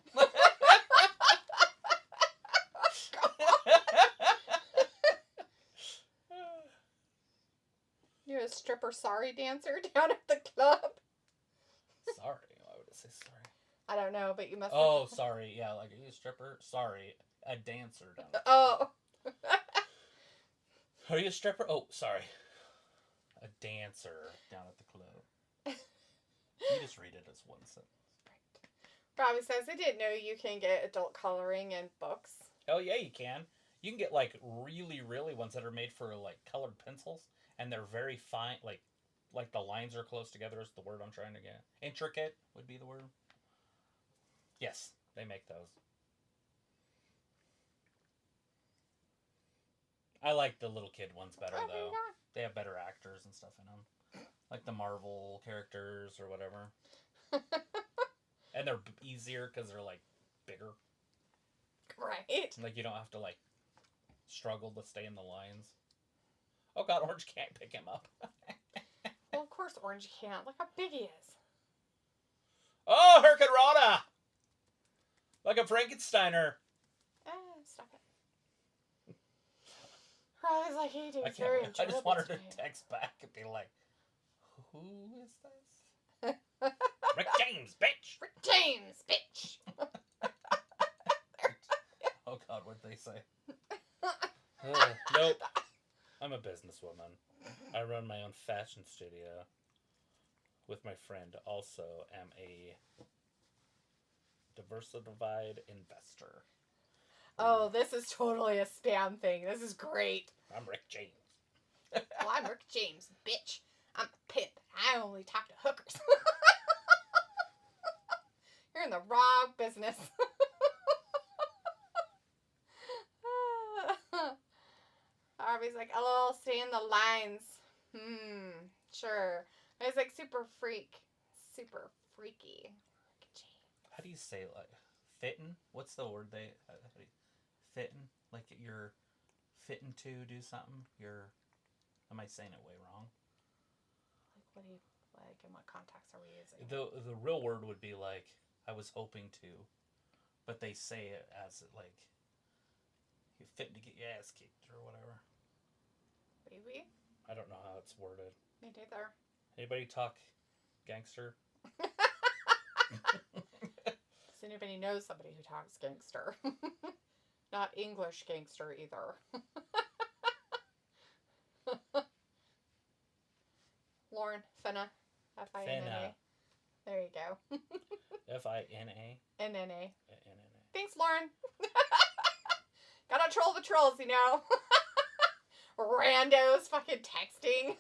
You're a stripper sorry dancer down at the club? Sorry. Why would it say sorry? I don't know, but you must Oh, sorry. Yeah, like, are you a stripper? Sorry. A dancer down at the Oh. Are you a stripper? Oh, sorry. A dancer down at the club. You just read it as one sentence. Robbie says, I didn't know you can get adult coloring in books. Oh, yeah, you can. You can get, like, really, really ones that are made for, like, colored pencils. And they're very fine. Like the lines are close together is the word I'm trying to get. Intricate would be the word. Yes, they make those. I like the little kid ones better, though. They have better actors and stuff in them. Like the Marvel characters or whatever. And they're easier because they're, like, bigger. Right. Like, you don't have to, like, struggle to stay in the lines. Oh, God, Orange can't pick him up. Well, of course Orange can't. Look how big he is. Oh, Hurricane like a Frankensteiner. Stop it. Robbie's like, hey, dude, I it's very can't. I just enjoyable want her to tonight. text back and be like, "Who is this?" Rick James, bitch. Rick James, bitch. they say. Nope. I'm a businesswoman. I run my own fashion studio with my friend. Also, am a diversified investor. Oh, this is totally a spam thing. This is great. I'm Rick James. Well, I'm Rick James, bitch. I'm a pimp. I only talk to hookers. You're in the wrong business. Harvey's like, LOL, stay in the lines. Sure. I was like, super freaky. How do you say like fitting? What's the word they fitting? Like you're fitting to do something? Am I saying it way wrong? Like, what do you, like, in what context are we using? The real word would be like, I was hoping to, but they say it as like, you're fitting to get your ass kicked or whatever. Maybe? I don't know how it's worded. Me neither. Anybody talk gangster? Does anybody know somebody who talks gangster? Not English gangster either. Lauren, Finna. F-I-N-N-A. Finna. There you go. F-I-N-A? N-N-A. N-N-A. Thanks, Lauren. Gotta troll the trolls, you know. Randos fucking texting.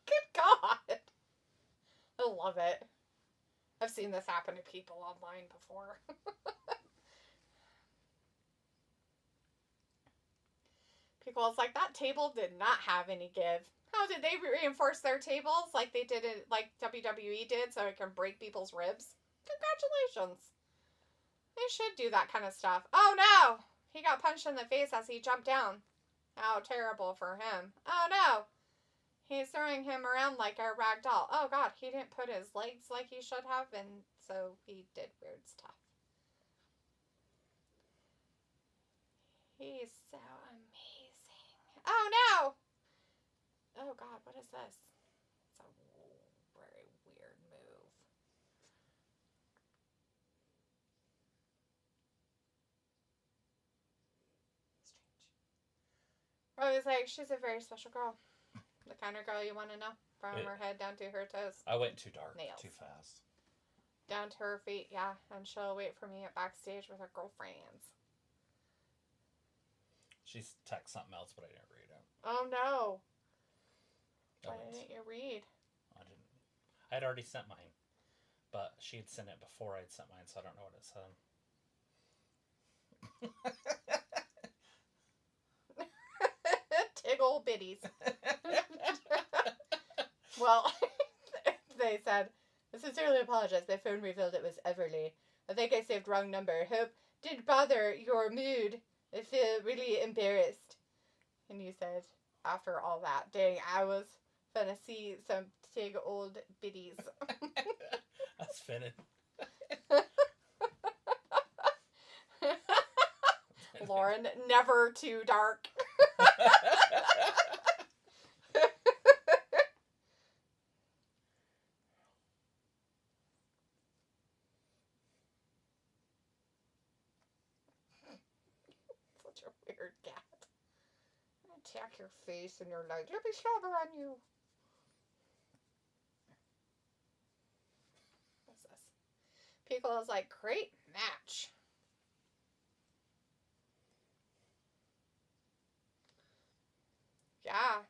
Good God. I love it. I've seen this happen to people online before. People, it's like, that table did not have any give. How did they reinforce their tables like they did it, like WWE did, so it can break people's ribs? Congratulations. They should do that kind of stuff. Oh no! He got punched in the face as he jumped down. How terrible for him. Oh no! He's throwing him around like a rag doll. Oh god, he didn't put his legs like he should have, and so he did weird stuff. He's so amazing. Oh no! Oh god, what is this? It's a very weird move. Strange. Robbie's like, she's a very special girl. The kind of girl you want to know. From her head down to her toes. I went too dark. Nails. Too fast. Down to her feet, yeah. And she'll wait for me at backstage with her girlfriends. She's text something else, but I didn't read it. Oh no. Why didn't you read? I didn't. I'd already sent mine. But she had sent it before I'd sent mine, so I don't know what it said. Tiggle bitties. Well, they said, I sincerely apologize. My phone revealed it was Everly. I think I saved wrong number. Hope didn't bother your mood. I feel really embarrassed. And you said, after all that, dang, I was gonna see some tig old biddies. That's finna. Lauren, never too dark. Such a weird cat. Attack your face and your legs. You'll be slobber on you. What's this? Piccolo is like, great match. Yeah.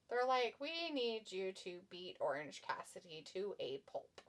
They're like, we need you to beat Orange Cassidy to a pulp.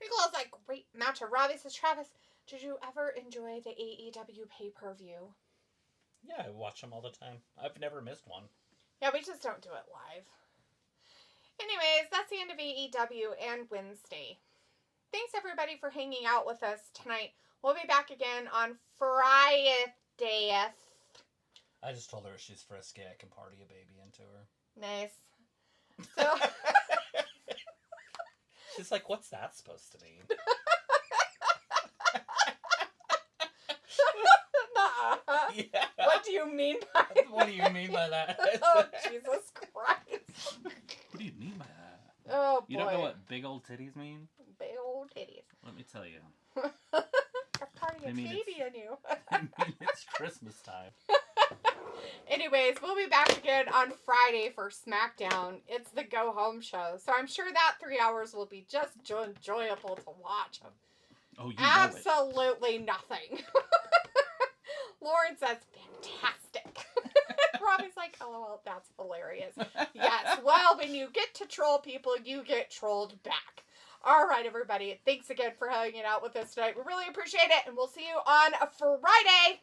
Piccolo's like, great match. Robbie says, Travis, did you ever enjoy the AEW pay-per-view? Yeah, I watch them all the time. I've never missed one. Yeah, we just don't do it live. Anyways, that's the end of AEW and Wednesday. thanks everybody for hanging out with us tonight. We'll be back again on Friday. I just told her if she's frisky, I can party a baby into her. Nice. So She's like, what's that supposed to mean? nuh-uh. Yeah. What do you mean by What do you mean by that? Oh, Jesus Christ. What do you mean by that? Oh, boy. You don't know what big old titties mean? Big old titties. Let me tell you. A party I a mean, baby in you. I mean, it's Christmas time. Anyways, we'll be back again on Friday for SmackDown. It's the go home show. So I'm sure that 3 hours will be just enjoyable to watch. Oh, you know it. Absolutely nothing. Lauren says, fantastic. Robbie's like, LOL, that's hilarious. Yes, well, when you get to troll people, you get trolled back. All right, everybody. Thanks again for hanging out with us tonight. We really appreciate it, and we'll see you on Friday.